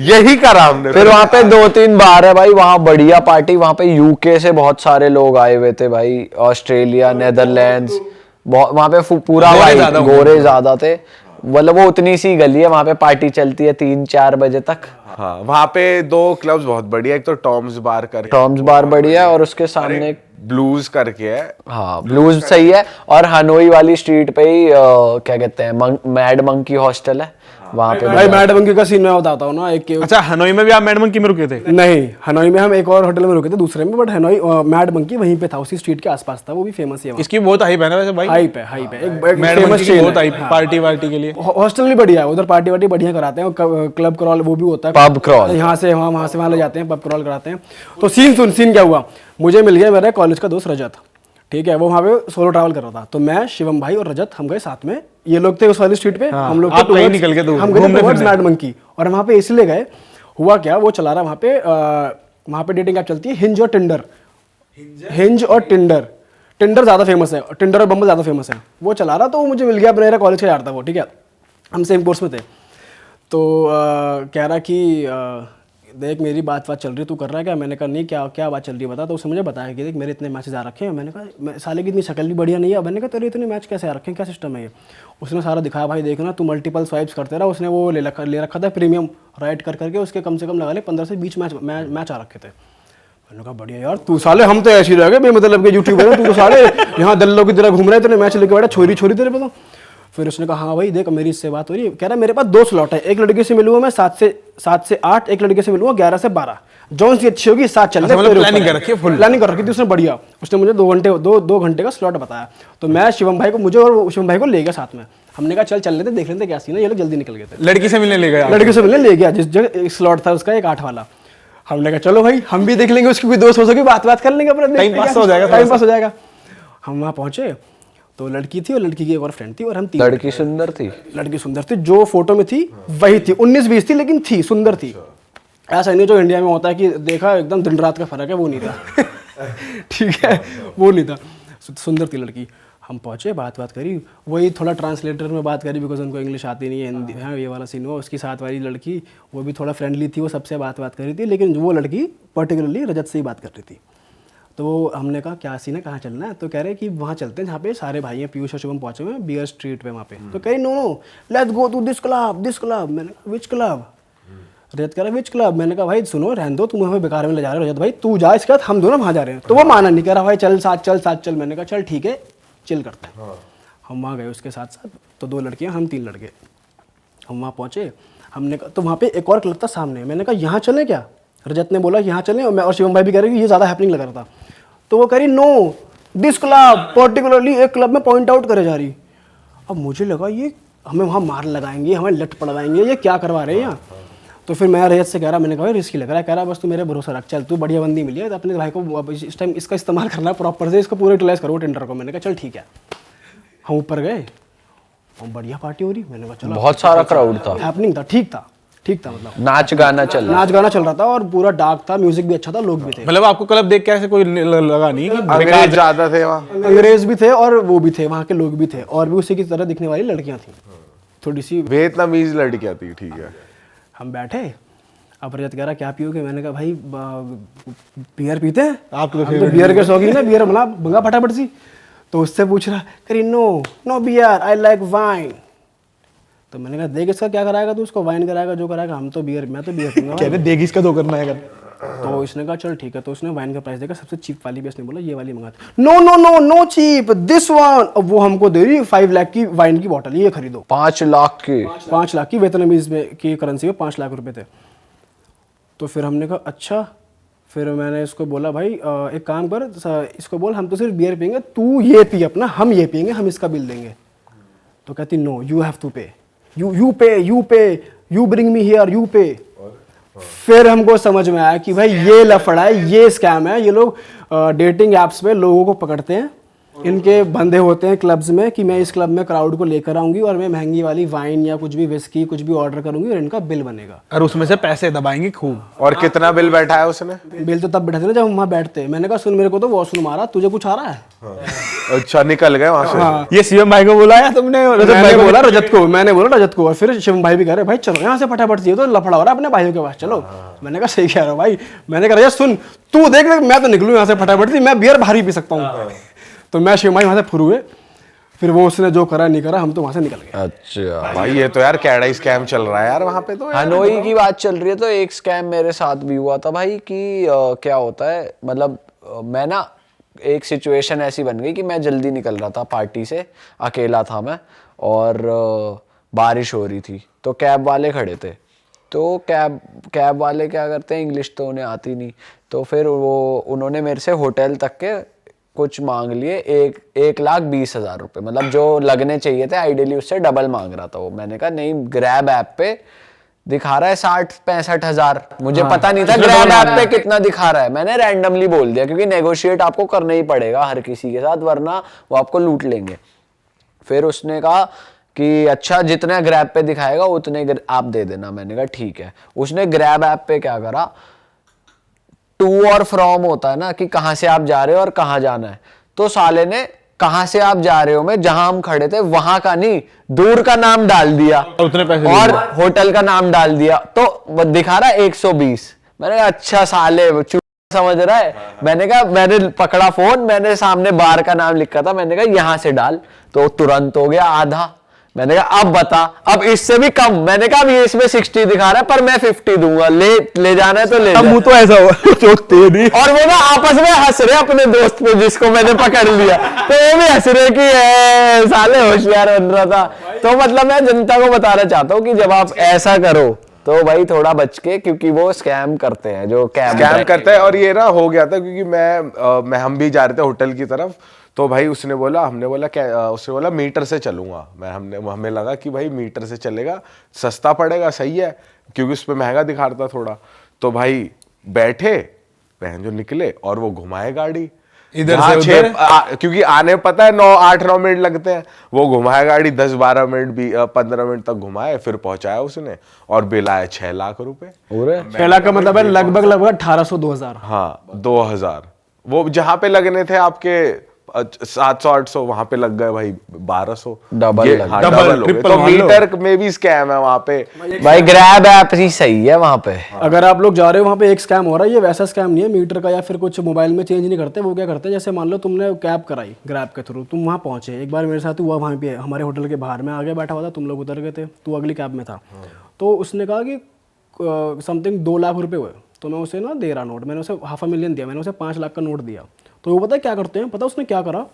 यही करा हमने। फिर वहां पे 2-3 बार है भाई, वहां बढ़िया पार्टी। वहां पे यूके से बहुत सारे लोग आए हुए थे भाई, ऑस्ट्रेलिया, नेदरलैंड्स, वहां पे पूरा गोरे ज्यादा थे। मतलब वो उतनी सी गली है, वहां पे पार्टी चलती है 3-4 बजे तक। हाँ, वहाँ पे 2 क्लब्स बहुत बढ़िया, एक तो टॉम्स बार करके, टॉम्स बार बढ़िया है और उसके सामने ब्लूज करके है। हाँ ब्लूज सही है। और हनोई वाली स्ट्रीट पे ही क्या कहते हैं, मैड मंकी हॉस्टल है वहां पे। भाई मैड मंकी का सीन मैं बताता हूँ ना एक अच्छा, हनोई में भी आप मैड मंकी में रुके थे? नहीं, हनोई में हम एक और होटल में रुके थे दूसरे में, बट हनोई मैड मंकी वहीं पे था, उसी स्ट्रीट के आसपास था, वो भी फेमस है। इसकी बहुत हाइप है ना वैसे भाई। हाइप है एक मैड फेमस मंकी की चेन बहुत है। हाइप पार्टी वार्टी के लिए। हॉस्टल भी बढ़िया है उधर, पार्टी वार्टी बढ़िया कराते हैं। क्लब क्रॉल वो भी होता है, पब क्रॉल। यहाँ से वहाँ ले जाते हैं, पब क्रॉल कराते हैं। तो सीन क्या हुआ, मुझे मिल गया मेरा कॉलेज का दोस्त रजत, ठीक है, वो वहाँ पे सोलो ट्रैवल कर रहा था। तो मैं, शिवम भाई और रजत हम गए साथ में। ये लोग थे उस वाली स्ट्रीट पे, हम लोग आप कहीं निकल के दूर हम गए टुवर्ड्स मैड मंकी। और वहाँ पे इसलिए गए, हुआ क्या, वो चला रहा वहाँ पे डेटिंग ऐप चलती है हिंज और टिंडर। टिंडर ज़्यादा फेमस है, टिंडर और बम्बल ज़्यादा फेमस है। वो चला रहा, तो वो मुझे मिल गया, मेरा कॉलेज का यार था वो, ठीक है, हम सेम कोर्स में थे। तो कह रहा कि देख मेरी बात चल रही, तू कर रहा है क्या? मैंने कहा नहीं, क्या बात चल रही है बता। तो उसने मुझे बताया कि देख मेरे इतने मैचेस आ रखे हैं। मैंने कहा साले की इतनी शक्ल भी बढ़िया नहीं है। मैंने कहा तेरे इतने मैच कैसे आ रखे हैं, क्या सिस्टम है ये? उसने सारा दिखाया, भाई देखना तू मल्टीपल स्वाइप्स करते रहा। उसने वो ले रखा था प्रीमियम राइट करके, उसके कम से कम लगा ले 15 से 20 मैच आ रखे थे। मैंने कहा बढ़िया यार, तू साले हम तो ऐसे ही रह गए बेमतलब के यूट्यूबर, तू तो साले यहाँ दल्लों की तरह घूम रहा है, तेरे मैच लेके बैठा, छोरी तेरे पे तो। फिर उसने कहा हाँ भाई देख मेरी इससे बात हो रही है। कह रहा मेरे पास 2 स्लॉट है, एक लड़के से मिलूंगा मैं 7 से 8, एक लड़के से मिलूंगा 11 से 12, जौन सी अच्छी होगी 7 चल रहे। प्लानिंग कर रखी है, फुल प्लानिंग कर रखी थी उसने, बढ़िया। उसने मुझे 2 घंटे का स्लॉट बताया। तो मैं शिवम भाई को, मुझे और शिवम भाई को ले गया साथ में। हमने कहा चल लेते, देख लेते क्या सीन है। ये लोग जल्दी निकल गए थे, लड़की से मिलने ले गया। लड़की से मिलने ले गया, जिस जगह स्लॉट था उसका एक 8 वाला। हमने कहा चलो भाई हम भी देख लेंगे, उसकी कोई दोस्त हो सके, बात कर लेंगे, अपना टाइम पास हो जाएगा। हम वहाँ पहुंचे तो लड़की थी और लड़की की एक और फ्रेंड थी, और हम 3 लड़की सुंदर थी। लड़की सुंदर थी, जो फोटो में थी वही थी, 19-20 थी, लेकिन थी, सुंदर थी। ऐसा नहीं जो इंडिया में होता है कि देखा एकदम दिन रात का फर्क है, वो नहीं था। ठीक है, वो नहीं था, सुंदर थी लड़की। हम पहुंचे, बात करी, वही थोड़ा ट्रांसलेटर में बात करी, बिकॉज उनको इंग्लिश आती नहीं है, हिंदी है, ये वाला सीन हुआ। उसकी साथ वाली लड़की वो भी थोड़ा फ्रेंडली थी, वो सबसे बात कर रही थी, लेकिन वो लड़की पर्टिकुलरली रजत से ही बात कर रही थी। तो हमने कहा क्या सीन है, कहाँ चलना है? तो कह रहे कि वहाँ चलते हैं जहाँ पे सारे भाई हैं, पीयूष और शुभम पहुँचे हुए हैं, बियर स्ट्रीट पे वहाँ पे। तो कह रही no let's go to this club. मैंने कहा विच क्लब? रजत कह रहा विच क्लब? मैंने कहा भाई सुनो रहने दो, तुम हमें बेकार में ले जा रहे हो रजत भाई, तू जा, इसके बाद हम दोनों वहाँ जा रहे हैं। तो वो माना नहीं, कह रहा भाई चल साथ चल। मैंने कहा चल ठीक है, चिल करते हैं। हम वहाँ गए उसके साथ, तो 2 लड़कियाँ, हम 3 लड़के। हम वहाँ पहुँचे, हमने कहा तो वहाँ पे एक और क्लब था सामने। मैंने कहा यहाँ चलें क्या? रजत ने बोला यहाँ चलें, और मैं और शिवम भाई भी कह रहे कि ये ज़्यादा हैपनिंग लग रहा था। तो वो कह रही नो दिस क्लब, पर्टिकुलरली एक क्लब में पॉइंट आउट करे जा रही। अब मुझे लगा ये हमें वहाँ मार लगाएंगे, हमें लट पड़वाएंगे, ये क्या करवा रहे हैं यहाँ। तो फिर मैं रजत से कह रहा, मैंने कहा रिस्की लग रहा है। कह रहा बस तू मेरे भरोसा रख, चल तू बढ़िया बंदी मिली है, तो अपने भाई को इस टाइम इसका इस्तेमाल करना है प्रॉपर से, इसको पूरा यूटिलाइज करो टेंडर को। मैंने कहा चल ठीक है। हम ऊपर गए, हम बढ़िया पार्टी हो रही। मैंने कहा चलो, बहुत सारा क्राउड था, हैपनिंग था, ठीक था मतलब नाच गाना चल रहा था, और पूरा डार्क था, म्यूजिक भी अच्छा था, लोग भी थे। मतलब आपको क्लब देख के ऐसे कोई लगा नहीं कि अंग्रेज ज्यादा थे वहाँ, अंग्रेज भी थे और वो भी थे, वहाँ के लोग भी थे, और भी उसी की तरह दिखने वाली लड़कियां थी, थोड़ी सी वियतनामीज लड़कियां थी, ठीक है। हम बैठे, अब रजत कह रहा क्या पियोगे? मैंने कहा भाई बियर पीते हैं, आप तो बियर के शौकीन है, बियर बना भंगा फटाफट सी। तो उससे पूछ रहा, करी no beer, I like wine. तो मैंने कहा देख इसका क्या कराएगा तू, उसको वाइन कराएगा जो कराएगा, मैं तो बियर पीऊंगा। कहते देगी इसका तो करना है। तो इसने कहा चल ठीक है, तो उसने वाइन का प्राइस देखा, सबसे चीप वाली भी इसने बोला ये वाली मंगा। No no no no cheap, this one. अब वो हमको दे रही 5 लाख की वाइन की बोतल, ये खरीदो। 5 लाख की? 5 लाख की वियतनामीज में की करेंसी में 5 लाख रुपए थे। तो फिर हमने कहा अच्छा। फिर मैंने इसको बोला भाई एक काम कर, इसको बोल हम तो सिर्फ बियर पियेंगे, तू ये पी अपना, हम ये पियेंगे, हम इसका बिल देंगे। तो कहती नो यू हैव टू पे, यू पे, you bring me here, you पे। फिर हमको समझ में आया कि भाई ये लफड़ा है, ये स्कैम है। ये लोग डेटिंग एप्स पे लोगों को पकड़ते हैं, इनके बंदे होते हैं क्लब्स में कि मैं इस क्लब में क्राउड को लेकर आऊंगी और मैं महंगी वाली वाइन या कुछ भी विस्की कुछ भी ऑर्डर करूंगी और इनका बिल बनेगा और उसमें से पैसे दबाएंगे खूब। और कितना बिल बैठा है उसने? बिल तो तब बैठे थे ना जब हम वहाँ बैठते। मैंने कहा सुन मेरे को तो वॉशरूम आ रहा, तुझे कुछ आ रहा है? अच्छा निकल गए वहां से। ये शिवम भाई को बुलाया तुमने? मैंने बोला रजत को। और फिर शिवम भाई भी कह रहे भाई चलो यहाँ से फटाफट से, तो लफड़ा हो रहा है अपने भाइयों के पास, चलो। मैंने कहा सही कह रहा हूँ भाई। मैंने कहा सुन तू देख मैं तो निकलूँ यहाँ से फटाफट से, मैं बियर भारी पी सकता हूँ। तो मैं शिवम भाई वहाँ से फुर हुए। फिर वो उसने जो करा नहीं करा, हम तो वहाँ से निकल गए। अच्छा भाई ये तो यार कैडा स्कैम चल रहा है यार वहाँ पे तो। हनोई की बात चल रही है तो एक स्कैम मेरे साथ भी हुआ था भाई कि क्या होता है, मतलब मैं ना एक सिचुएशन ऐसी बन गई कि मैं जल्दी निकल रहा था पार्टी से, अकेला था मैं, और बारिश हो रही थी, तो कैब वाले खड़े थे। तो कैब वाले क्या करते हैं, इंग्लिश तो उन्हें आती नहीं, तो फिर उन्होंने मेरे से होटल तक के कुछ मांग लिए 1,20,000 रुपये, मतलब जो लगने चाहिए थे आइडियली उससे डबल मांग रहा था वो। मैंने कहा नहीं, ग्रैब ऐप पे दिखा रहा है 60-65 हज़ार, मुझे पता नहीं था ग्रैब ऐप पे कितना दिखा रहा है। मैंने रैंडमली बोल दिया क्योंकि नेगोशिएट आपको करना ही पड़ेगा हर किसी के साथ, वरना वो आपको लूट लेंगे। फिर उसने कहा कि अच्छा जितना ग्रैब पे दिखाएगा उतने आप दे देना। मैंने कहा ठीक है। उसने ग्रैब ऐप पे क्या करा, टू और फ्रॉम होता है ना कि कहां से आप जा रहे हो और कहां जाना है, तो साले ने कहां से आप जा रहे हो में जहां हम खड़े थे वहां का नहीं, दूर का नाम डाल दिया उतने पैसे और होटल का नाम डाल दिया, तो दिखा रहा है 120। मैंने कहा अच्छा साले समझ रहा है। मैंने कहा, मैंने पकड़ा फोन, मैंने सामने बार का नाम लिखा था, मैंने कहा यहां से डाल, तो तुरंत हो गया आधा। मैंने कहा अब बता, अब इससे भी कम। मैंने कहा अब ये इसमें 60 दिखा रहा है पर मैं 50 दूंगा, ले जाना है तो ले जा। मुंह तो ऐसा हुआ चोटते नहीं। और वो ना आपस में हंस रहे अपने दोस्त पे जिसको मैंने पकड़ लिया, तो वो भी हंस रहे कि साले होशियार बन रहा था। तो मतलब मैं जनता को बताना चाहता हूँ कि जब आप ऐसा करो तो भाई थोड़ा बच के, क्योंकि वो स्कैम करते हैं, जो स्कैम करते हैं। और ये ना हो गया था क्योंकि हम भी जा रहे थे होटल की तरफ, तो भाई उसने बोला, हमने बोला क्या, उसने बोला मीटर से चलूंगा मैं। हमें लगा कि भाई मीटर से चलेगा सस्ता पड़ेगा, सही है, क्योंकि उस पर महंगा दिखा रहा था थोड़ा। तो भाई बैठे बहन जो निकले और वो घुमाए गाड़ी इधर से उधर, क्योंकि आने पता है 8-9 मिनट लगते हैं, वो घुमाया गाड़ी 10-12 मिनट भी 15 मिनट तक घुमाए, फिर पहुंचाया उसने और बिल आया 6 लाख रुपए। 6 लाख का मतलब है लगभग 1800-2000। हाँ 2000। वो जहां पे लगने थे आपके 700-800, वहां पे लग गए भाई 1200। डबल हो गए। तो मीटर में भी स्कैम है वहां पे भाई। ग्रैब ऐप ही सही है वहां पे। अगर आप लोग जा रहे हो वहाँ पे एक स्कैम हो रहा है, ये वैसा स्कैम नहीं है मीटर का या फिर कुछ मोबाइल में चेंज नहीं करते। वो क्या करते हैं, जैसे मान लो तुमने कैब कराई ग्रैब के थ्रू, तुम वहाँ पहुंचे, एक बार मेरे साथ हुआ, वहाँ पे हमारे होटल के बाहर में आगे बैठा हुआ था, तुम लोग उतर गए थे, तू अगली कैब में था। तो उसने कहा कि समथिंग 2 लाख रुपये हुए, तो मैं उसे ना दे रहा नोट, मैंने उसे 500,000 दिया, मैंने उसे 5 लाख का नोट दिया। तो वो पता है क्या करते हैं, पता उसने क्या करा,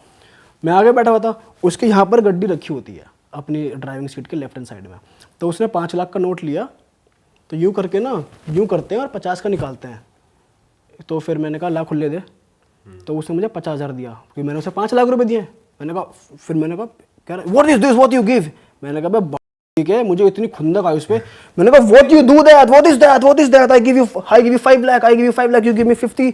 मैं आगे बैठा हुआ था, उसके यहाँ पर गड्डी रखी होती है अपनी ड्राइविंग सीट के लेफ्ट हैंड साइड में, तो उसने 5 लाख का नोट लिया, तो यूँ करके ना यूँ करते हैं और 50 का निकालते हैं। तो फिर मैंने कहा ला खुले दे, तो उसने मुझे 50,000 दिया, क्योंकि मैंने उसे 5 लाख रुपए दिए। मैंने कहा, फिर मैंने कहा कह रहा what is this, what you give. मैंने कहा ठीक है, मुझे इतनी खुंदक आई उस पर। मैंने कहा what you do that, what is that, what is that, I give you 5 lakh, I give you 5 lakh, you give me 50,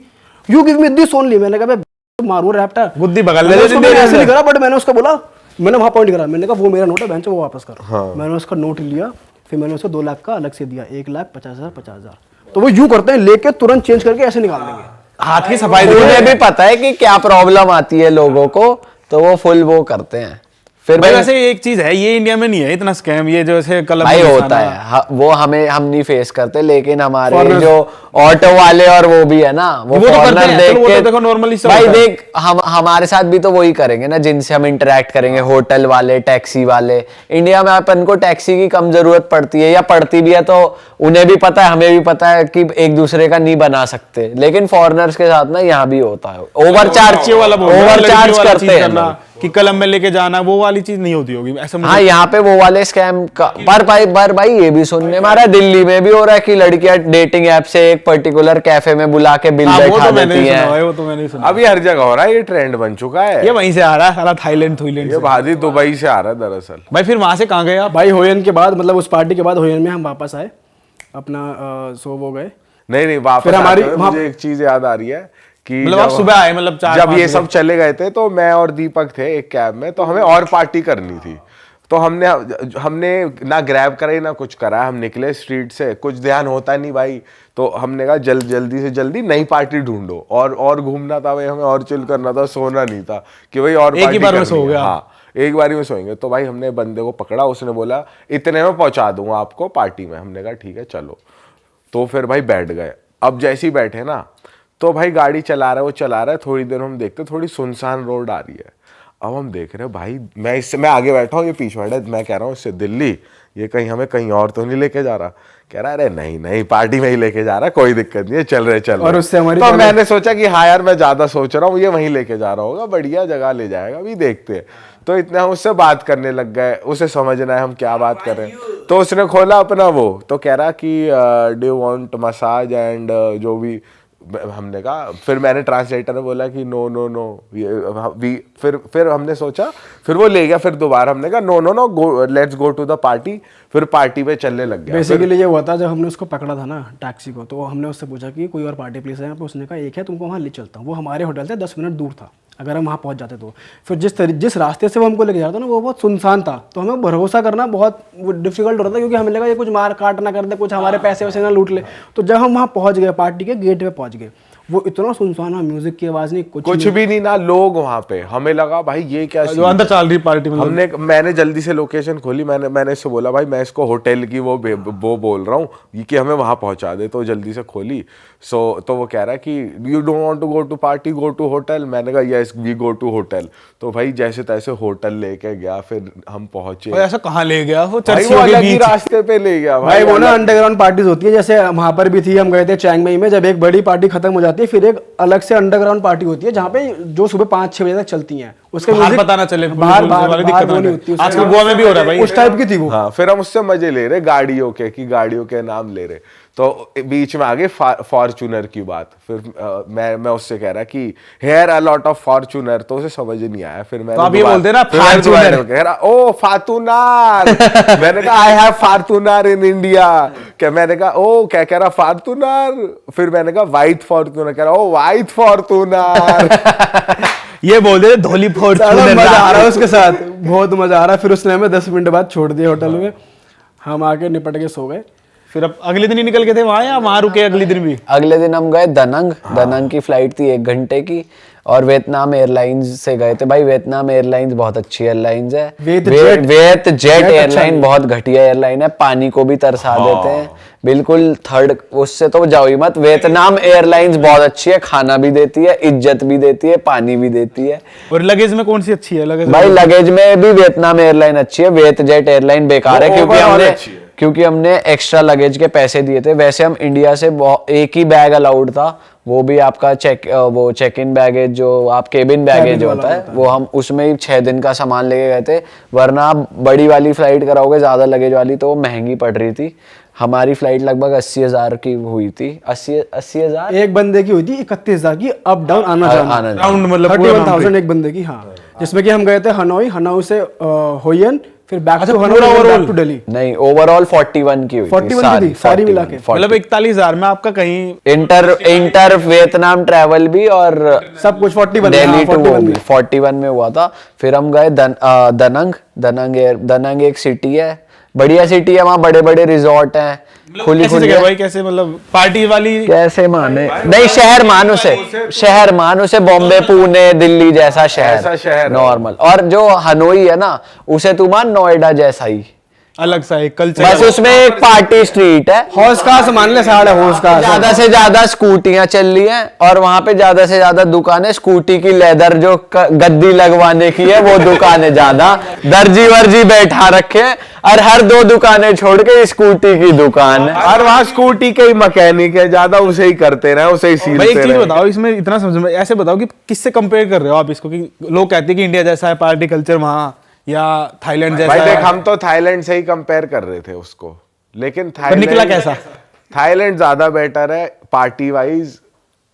you give me this only. मैंने कहा मारू रैप्टा बुद्धि बगल ले ऐसे नहीं करा, बट मैंने उसको बोला, मैंने वहां पॉइंट करा, मैंने कहा वो मेरा नोट है बेंच, वो वापस कर। मैंने उसका नोट लिया, फिर मैंने उसे 2 लाख का अलग से दिया, 1,50,000। तो वो यूं करते हैं, लेके तुरंत चेंज करके ऐसे निकाल देंगे। हाथ की सफाई उन्हें भी पता है कि क्या प्रॉब्लम आती है लोगों को, तो वो फुल वो करते हैं। फिर भाई भाई वैसे एक चीज है, ये इंडिया में नहीं है इतना स्कैम, ये जो ऐसे क्लब भाई में होता घुसाना। है वो हम नहीं फेस करते, लेकिन हमारे Foreigners- जो ऑटो वाले और वो भी है ना, वो वो तो करते foreigner हैं, देख चलो वो के तो देखो normally सब भाई होता है। देख हम हमारे साथ भी तो वही करेंगे ना, जिनसे हम इंटरेक्ट करेंगे, होटल वाले, टैक्सी वाले। इंडिया में अपन को टैक्सी की कम जरूरत पड़ती है, या पड़ती भी है तो उन्हें भी पता है, हमें भी पता है कि एक दूसरे का नहीं बना सकते, लेकिन फॉरेनर्स के साथ ना यहाँ भी होता है, ओवरचार्ज वाला बोल रहा है, लड़कियों ओवरचार्ज वाला करते चीज हैं करना, लोग। कि क्लब में लेके जाना, वो वाली चीज नहीं होती होगी ऐसा हाँ यहाँ पे वो वाले स्कैम का पर भाई ये भी सुनने में आ रहा है, दिल्ली में भी हो रहा है कि लड़कियां डेटिंग ऐप से एक पर्टिकुलर कैफे में बुला के बिल वो बैठा तो मैंने देती नहीं सुना हैं। भाई, वो तो मैंने नहीं सुना। अभी हर जगह हो रहा है, ये ट्रेंड बन चुका है। ये वहीं से आ रहा है सारा, थाईलैंड थुईलैंड ये से। भाजी दुबई से आ रहा है दरअसल। भाई फिर वहां से कहाँ गए आप? भाई होयन के बाद, मतलब उस पार्टी के बाद होयन में हम वापस आए, अपना सो वो गए। नहीं वापस फिर हमारी आते हुए मुझे एक चीज याद आ रही है कि मतलब आप जब- सुबह आए, मतलब 4-5 जब ये बजे? सब चले गए थे तो मैं और दीपक थे एक कैब में, तो हमें और पार्टी करनी थी। तो हमने ना ग्रैब कराई ना कुछ करा, हम निकले स्ट्रीट से, कुछ ध्यान होता नहीं भाई, तो हमने कहा जल्दी से जल्दी नई पार्टी ढूंढो, और घूमना था भाई, हमें और चिल करना था, सोना नहीं था कि भाई और एक ही पार्टी बार में करनी सो है। गया। हाँ एक बारी में सोएंगे। तो भाई हमने बंदे को पकड़ा, उसने बोला इतने में पहुंचा दूंगा आपको पार्टी में। हमने कहा ठीक है चलो। तो फिर भाई बैठ गए। अब जैसे ही बैठे ना, तो भाई गाड़ी चला रहा है, वो चला रहा है, थोड़ी देर हम देखते थोड़ी सुनसान रोड आ रही है। अब हम देख रहे हैं भाई, मैं आगे बैठा हूँ, ये पीछे बैठा है, मैं कह रहा हूँ इससे दिल्ली, ये कहीं हमें कहीं और तो नहीं लेके जा रहा। कह रहा है अरे नहीं पार्टी में ही लेके जा रहा है, कोई दिक्कत नहीं है, चल रहे और उससे हमारी तो मैंने सोचा कि हाँ यार मैं ज्यादा सोच रहा हूँ, ये वहीं लेके जा रहा होगा, बढ़िया जगह ले जाएगा, अभी देखते हैं। तो इतना हम उससे बात करने लग गए, उसे समझना है हम क्या बात कर रहे हैं। तो उसने खोला अपना वो, तो कह रहा कि do you want massage and जो भी। हमने कहा, फिर मैंने ट्रांसलेटर में बोला कि नो फिर हमने सोचा, फिर वो ले गया, फिर दोबारा हमने कहा no let's go to the party. फिर पार्टी पे चलने लग गया। बेसिकली ये हुआ था, जब हमने उसको पकड़ा था ना टैक्सी को, तो हमने उससे पूछा कि कोई और पार्टी प्लेस है यहाँ पे। उसने कहा एक है, तुमको वहाँ ले चलता हूँ। वो हमारे होटल से 10 मिनट दूर था, अगर हम वहाँ पहुँच जाते तो। फिर जिस रास्ते से वो हमको लेके जा रहा था ना, वो बहुत सुनसान था, तो हमें भरोसा करना बहुत डिफिकल्ट हो रहा था, क्योंकि हमें लगा ये कुछ मार काट ना कर दे, कुछ हमारे पैसे वैसे ना लूट ले। तो जब हम वहाँ पहुँच गए, पार्टी के गेट पे पहुँच गए, वो इतना सुनसान है, म्यूजिक की आवाज़ नहीं, कुछ भी नहीं ना, लोग वहां पे। हमें लगा भाई ये क्या जो अंदर चल रही पार्टी में मैंने जल्दी से लोकेशन खोली, मैंने इससे बोला भाई मैं इसको होटल की वो बोल रहा हूँ कि हमें वहां पहुंचा दे। तो जल्दी से खोली। तो वो कह रहा है कि you don't want to go to party, go to hotel. मैंने कहा yes we go to hotel. तो भाई जैसे तैसे होटल लेके गया, फिर हम पहुंचे। भाई ऐसा कहाँ ले गया वो? भाई वो चर्चियों के अलग ही बीच। रास्ते पे ले गया भाई। वो ना अंडरग्राउंड पार्टीज होती है, जैसे वहाँ पर भी थी, हम गए थे चैंगमई में। जब एक बड़ी पार्टी खत्म हो जाती है, फिर एक अलग से अंडरग्राउंड पार्टी होती है, जहाँ पे जो सुबह 5-6 बजे तक चलती हैं। उसके बाहर music- पता ना चले, बाहर पुलिस वाले दिक्कत वो ना नहीं करे। होती। आजकल गोवा में भी हो रहा है भाई। उस टाइप की थी वो। हाँ फिर हम उससे मजे ले रहे गाड़ियों के नाम ले रहे। तो बीच में आगे फॉर्च्यूनर की बात। फिर मैं उससे कह रहा कि here a lot of Fortuner, तो उसे समझ नहीं आया। फिर मैं तो आप ये बोलते ना फॉर्च्यूनर। कह रहा ओ फातुनार। मैंने कहा आई हैव फातुनार इन इंडिया। क्या मैंने कहा ओ क्या कह रहा फातुनार। फिर मैंने कहा वाइट फॉर्च्यूनर। कह रहा ओ वाइट फॉर्च्यूनर। ये बोल दे धोली साला फॉर्च्यूनर। मजा आ रहा है उसके साथ, बहुत मजा आ रहा है। फिर उसने हमें 10 मिनट बाद छोड़ दिया होटल में, हम आके निपट के सो गए। फिर अब अगले दिन ही निकल के थे वहां, या वहां रुके अगले दिन भी? अगले दिन हम गए दनंग की फ्लाइट थी 1 घंटे की, और वियतनाम एयरलाइंस से गए थे। भाई वियतनाम एयरलाइंस बहुत अच्छी एयरलाइंस है। वियतजेट एयरलाइन बहुत घटिया एयरलाइन है, पानी को भी तरसा देते हैं बिल्कुल। थर्ड उससे तो जाओ ही मत। वियतनाम एयरलाइंस बहुत अच्छी है, खाना भी देती है, इज्जत भी देती है, पानी भी देती है। और लगेज में कौन सी अच्छी है? लगेज भाई लगेज में भी वियतनाम एयरलाइन अच्छी है, वियतजेट एयरलाइन बेकार है, क्योंकि हमने एक्स्ट्रा लगेज के पैसे दिए थे। वैसे हम इंडिया से एक ही बैग अलाउड था, वो भी आपका चेक इन बैगेज, जो आप केबिन बैगेज होता है, वो हम उसमें ही 6 दिन का सामान लेके गए थे। वरना आप बड़ी वाली फ्लाइट कराओगे ज्यादा लगेज वाली, तो वो महंगी पड़ रही थी। हमारी फ्लाइट लगभग 80,000 की हुई थी। 80,000 एक बंदे की हुई थी 31,000 की, अप डाउन आना जाना। राउंड मतलब पूरा 31,000 एक बंदे की। हाँ, जिसमें कि हम गए थे हनोई से होयन, फिर बैक टू पूरा Hanoi, overall? Back to Delhi. नहीं, ओवरऑल 41 की हुई 41 की थी, सारी मिला के। मतलब 41,000 में आपका कहीं इंटर वियतनाम ट्रैवल भी और सब कुछ 41 दिल्ली टू 41 में। 41 में हुआ था। फिर हम गए दनंग एक सिटी है, बढ़िया सिटी है, वहाँ बड़े बड़े रिजॉर्ट हैं, खुली ऐसी खुली जगह भाई, कैसे मतलब पार्टी वाली? कैसे माने, नहीं शहर मान उसे, शहर मान उसे, बॉम्बे पुणे दिल्ली जैसा ऐसा शहर है। नॉर्मल। और जो हनोई है ना, उसे तू मान नोएडा जैसा ही, अलग सा एक कल्चर। बस उसमें एक पार्टी स्ट्रीट है, हौस खास मान ले, साढ़े हौस खास। ज्यादा से ज्यादा स्कूटियां चल रही हैं, और वहां पे ज्यादा से ज्यादा दुकानें स्कूटी की लेदर जो गद्दी लगवाने की है वो दुकानें ज्यादा, दर्जी वर्जी बैठा रखे हैं, और हर 2 दुकानें छोड़ के स्कूटी की दुकान है। और वहाँ स्कूटी के ही मैकेनिक है, ज्यादा उसे ही करते रहे, उसे ही भाई एक सीलते चीज रहे। बताओ, इसमें इतना समझ में, ऐसे बताओ कि किससे कंपेयर कर रहे हो आप इसको, कि लोग कहते हैं कि इंडिया जैसा है पार्टी कल्चर वहाँ, या थाईलैंड जैसा भाई देख, है। हम तो थाईलैंड से ही कंपेयर कर रहे थे उसको, लेकिन तो निकला थाईलैंड कैसा? थाईलैंड ज्यादा बेटर है पार्टी वाइज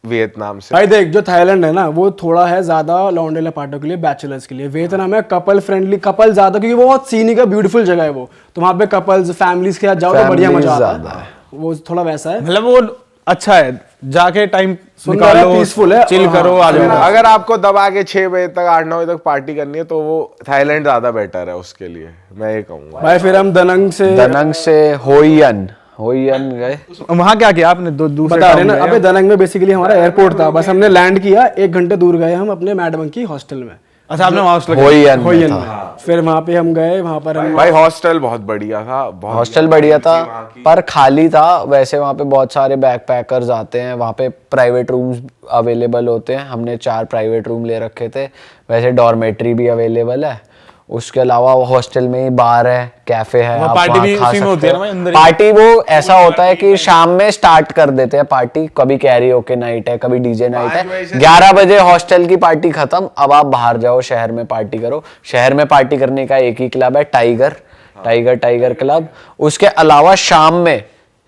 वियतनाम से। भाई देख, जो थाईलैंड है ना वो थोड़ा है ज्यादा लॉन्डेला पार्टियों के लिए, बैचलर्स के लिए। वियतनाम है कपल फ्रेंडली, कपल ज्यादा, क्योंकि वो बहुत सीनिक है, ब्यूटीफुल जगह है वो, तो वहाँ पे कपल्स फैमिलीज के साथ जाओ तो बढ़िया Families मजा आता ज्यादा है। वो थोड़ा वैसा है, मतलब वो अच्छा है, जाके टाइम सुंदर है, निकालो, peaceful है। चिल करो, आ जाओ। अगर आपको दबा के 6 बजे तक 8-9 बजे तक पार्टी करनी है तो वो थाईलैंड ज्यादा बेटर है उसके लिए, मैं ये कहूंगा। भाई फिर हम दनंग से होयन गए। वहाँ क्या किया आपने? दूसरे बता रहे town ना, गए? अबे दनंग में बेसिकली हमारा एयरपोर्ट था, बस हमने लैंड किया, 1 घंटे दूर गए हम अपने मैडम की हॉस्टल में, अच्छा, आपने वहाँ उसमें होयन में होयन था। में। फिर वहाँ पे हम गए, वहाँ पर हम भाई हॉस्टल बहुत बढ़िया था, बहुत हॉस्टल बढ़िया था पर खाली था। वैसे वहाँ पे बहुत सारे बैकपैकर्स आते हैं, वहाँ पे प्राइवेट रूम्स अवेलेबल होते हैं। हमने 4 प्राइवेट रूम ले रखे थे। वैसे डॉर्मेट्री भी अवेलेबल है। उसके अलावा हॉस्टल में ही बार है, कैफे है, वहाँ आप पार्टी वहाँ भी खा उसी में सकते होती है ना हो। भाई, अंदर ही? पार्टी वो ऐसा होता है कि शाम में स्टार्ट कर देते हैं पार्टी, कभी कैरियोके नाइट है, कभी डीजे नाइट है। 11 बजे हॉस्टल की पार्टी खत्म, अब आप बाहर जाओ, शहर में पार्टी करो। शहर में पार्टी करने का एक ही क्लब है, टाइगर क्लब। उसके अलावा शाम में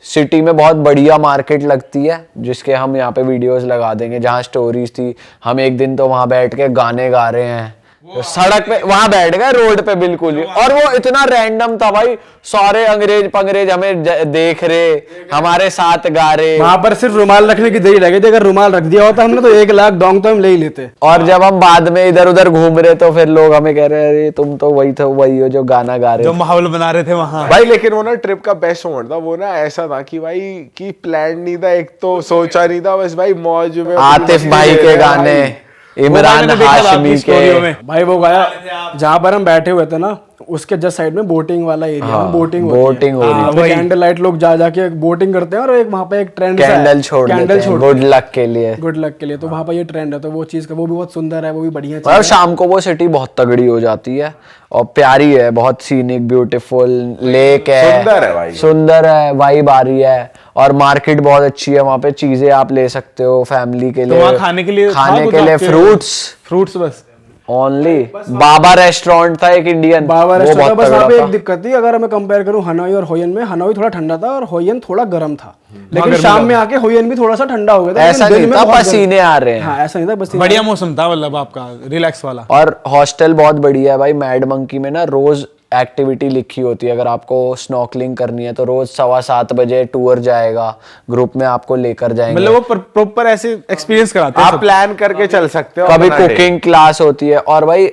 सिटी में बहुत बढ़िया मार्केट लगती है, जिसके हम यहाँ पे वीडियोस लगा देंगे, जहाँ स्टोरीज थी। हम एक दिन तो वहां बैठ के गाने गा रहे हैं, तो सड़क पे वहां बैठ गए, रोड पे बिल्कुल ही। और वो इतना रैंडम था भाई, सारे अंग्रेज पंग्रेज हमें देख रहे, हमारे साथ गा रहे। वहाँ पर सिर्फ रुमाल रखने की देरी लगी थी, अगर रुमाल रख दिया होता हमने तो 1 लाख डोंग तो हम ले ही लेते। और जब हम बाद में इधर उधर घूम रहे तो फिर लोग हमें कह रहे, अरे तुम तो वही हो जो गाना गा रहे जो हो। माहौल बना रहे थे वहाँ। भाई लेकिन वो ना ट्रिप का बेस्ट मोमेंट था। वो ना ऐसा था कि भाई की प्लान नहीं था, एक तो सोचा नहीं था, बस भाई मौज में आतिफ भाई के गाने, इमरान हाशमी के। भाई वो गया जहाँ पर हम बैठे हुए थे ना, उसके जस्ट साइड में बोटिंग वाला एरिया, बोटिंग बोटिंग हो रही है। कैंडल लाइट लोग जा जाके बोटिंग करते हैं, और एक वहाँ पे एक ट्रेंड कैंडल छोड़ देते हैं गुड लक के लिए। गुड लक के लिए, तो वहाँ पर ये ट्रेंड है, तो वो चीज का वो भी बहुत सुंदर है, वो भी बढ़िया चीज मतलब है। शाम को वो सिटी बहुत तगड़ी हो जाती है और प्यारी है, बहुत सीनिक, ब्यूटीफुल लेक है, सुंदर है भाई, सुंदर है, वाइब आ रही है। और मार्केट बहुत अच्छी है, वहाँ पे चीजें आप ले सकते हो फैमिली के लिए। वहाँ खाने के लिए फ्रूट्स बस ओनली। बाबा रेस्टोरेंट था एक इंडियन, बाबा वो रेस्टोरेंट, बहुत बस वहाँ पे तगड़ा एक था। दिक्कत थी, अगर मैं कंपेयर करूँ हनोई और होयन में, हनोई थोड़ा ठंडा था और होयन थोड़ा गर्म था। लेकिन शाम में आके होयन भी थोड़ा सा ठंडा हो गया था, ऐसा लेकिन दिन नहीं में था बहुत पसीने आ रहे हैं। हाँ ऐसा नहीं था, बस बढ़िया मौसम था, मतलब आपका रिलैक्स वाला। और हॉस्टल बहुत बढ़िया है भाई। मैड मंकी में ना रोज एक्टिविटी लिखी होती है, अगर आपको स्नॉर्कलिंग करनी है तो रोज 7:15 बजे टूर जाएगा, ग्रुप में आपको लेकर जाएंगे। मतलब वो प्रॉपर ऐसे एक्सपीरियंस कराते हैं आप प्लान करके चल सकते हो। कभी अपना day। कुकिंग क्लास होती है। और भाई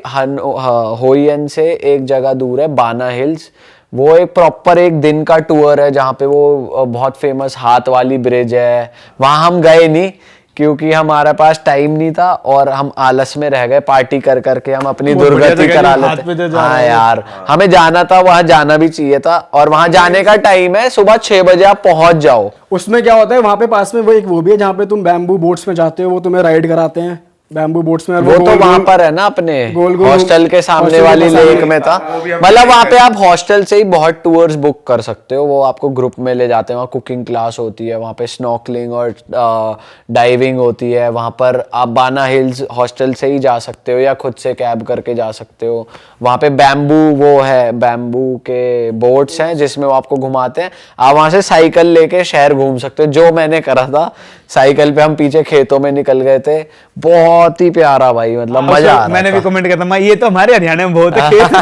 होयन से एक जगह दूर है बाना हिल्स, वो एक प्रॉपर एक दिन का टूर है, जहाँ पे वो बहुत फेमस हाथ वाली ब्रिज है। वहां हम गए नहीं क्योंकि हमारे पास टाइम नहीं था और हम आलस में रह गए, पार्टी कर करके हम अपनी बहुत बढ़िया दुर्गति जगह करा जो हाथ पे जो लेते। जा रहा हाँ है। यार, हमें जाना था, वहां जाना भी चाहिए था। और वहां जाने का टाइम है सुबह 6 बजे, आप पहुंच जाओ। उसमें क्या होता है, वहाँ पे पास में वो भी है जहाँ पे तुम बैम्बू बोट्स में जाते हो, वो तुम्हें राइड कराते हैं बैम्बू बोट्स में। और वो तो गोल- वहां गोल- पर है ना अपने गोल- गोल- हॉस्टल के सामने हॉस्टल के वाली सामने। लेक में था। मतलब वहां पे आप हॉस्टल से ही बहुत टूर्स बुक कर सकते हो, वो आपको ग्रुप में ले जाते हैं। वहाँ कुकिंग क्लास होती है, वहाँ पे स्नॉर्कलिंग और डाइविंग होती है। वहाँ पर आप बाना हिल्स हॉस्टल से ही जा सकते हो या खुद से कैब करके जा सकते हो। वहाँ पे बैम्बू वो है, बैम्बू के बोट्स हैं जिसमें वो आपको घुमाते हैं। आप वहाँ से साइकिल लेके शहर घूम सकते हो, जो मैंने करा था। साइकिल पे हम पीछे खेतों में निकल गए थे, बहुत ही प्यारा भाई, मतलब मजा आ रहा मैंने था। भी कमेंट किया था, मैं ये तो हमारे हरियाणा में बहुत है खेत।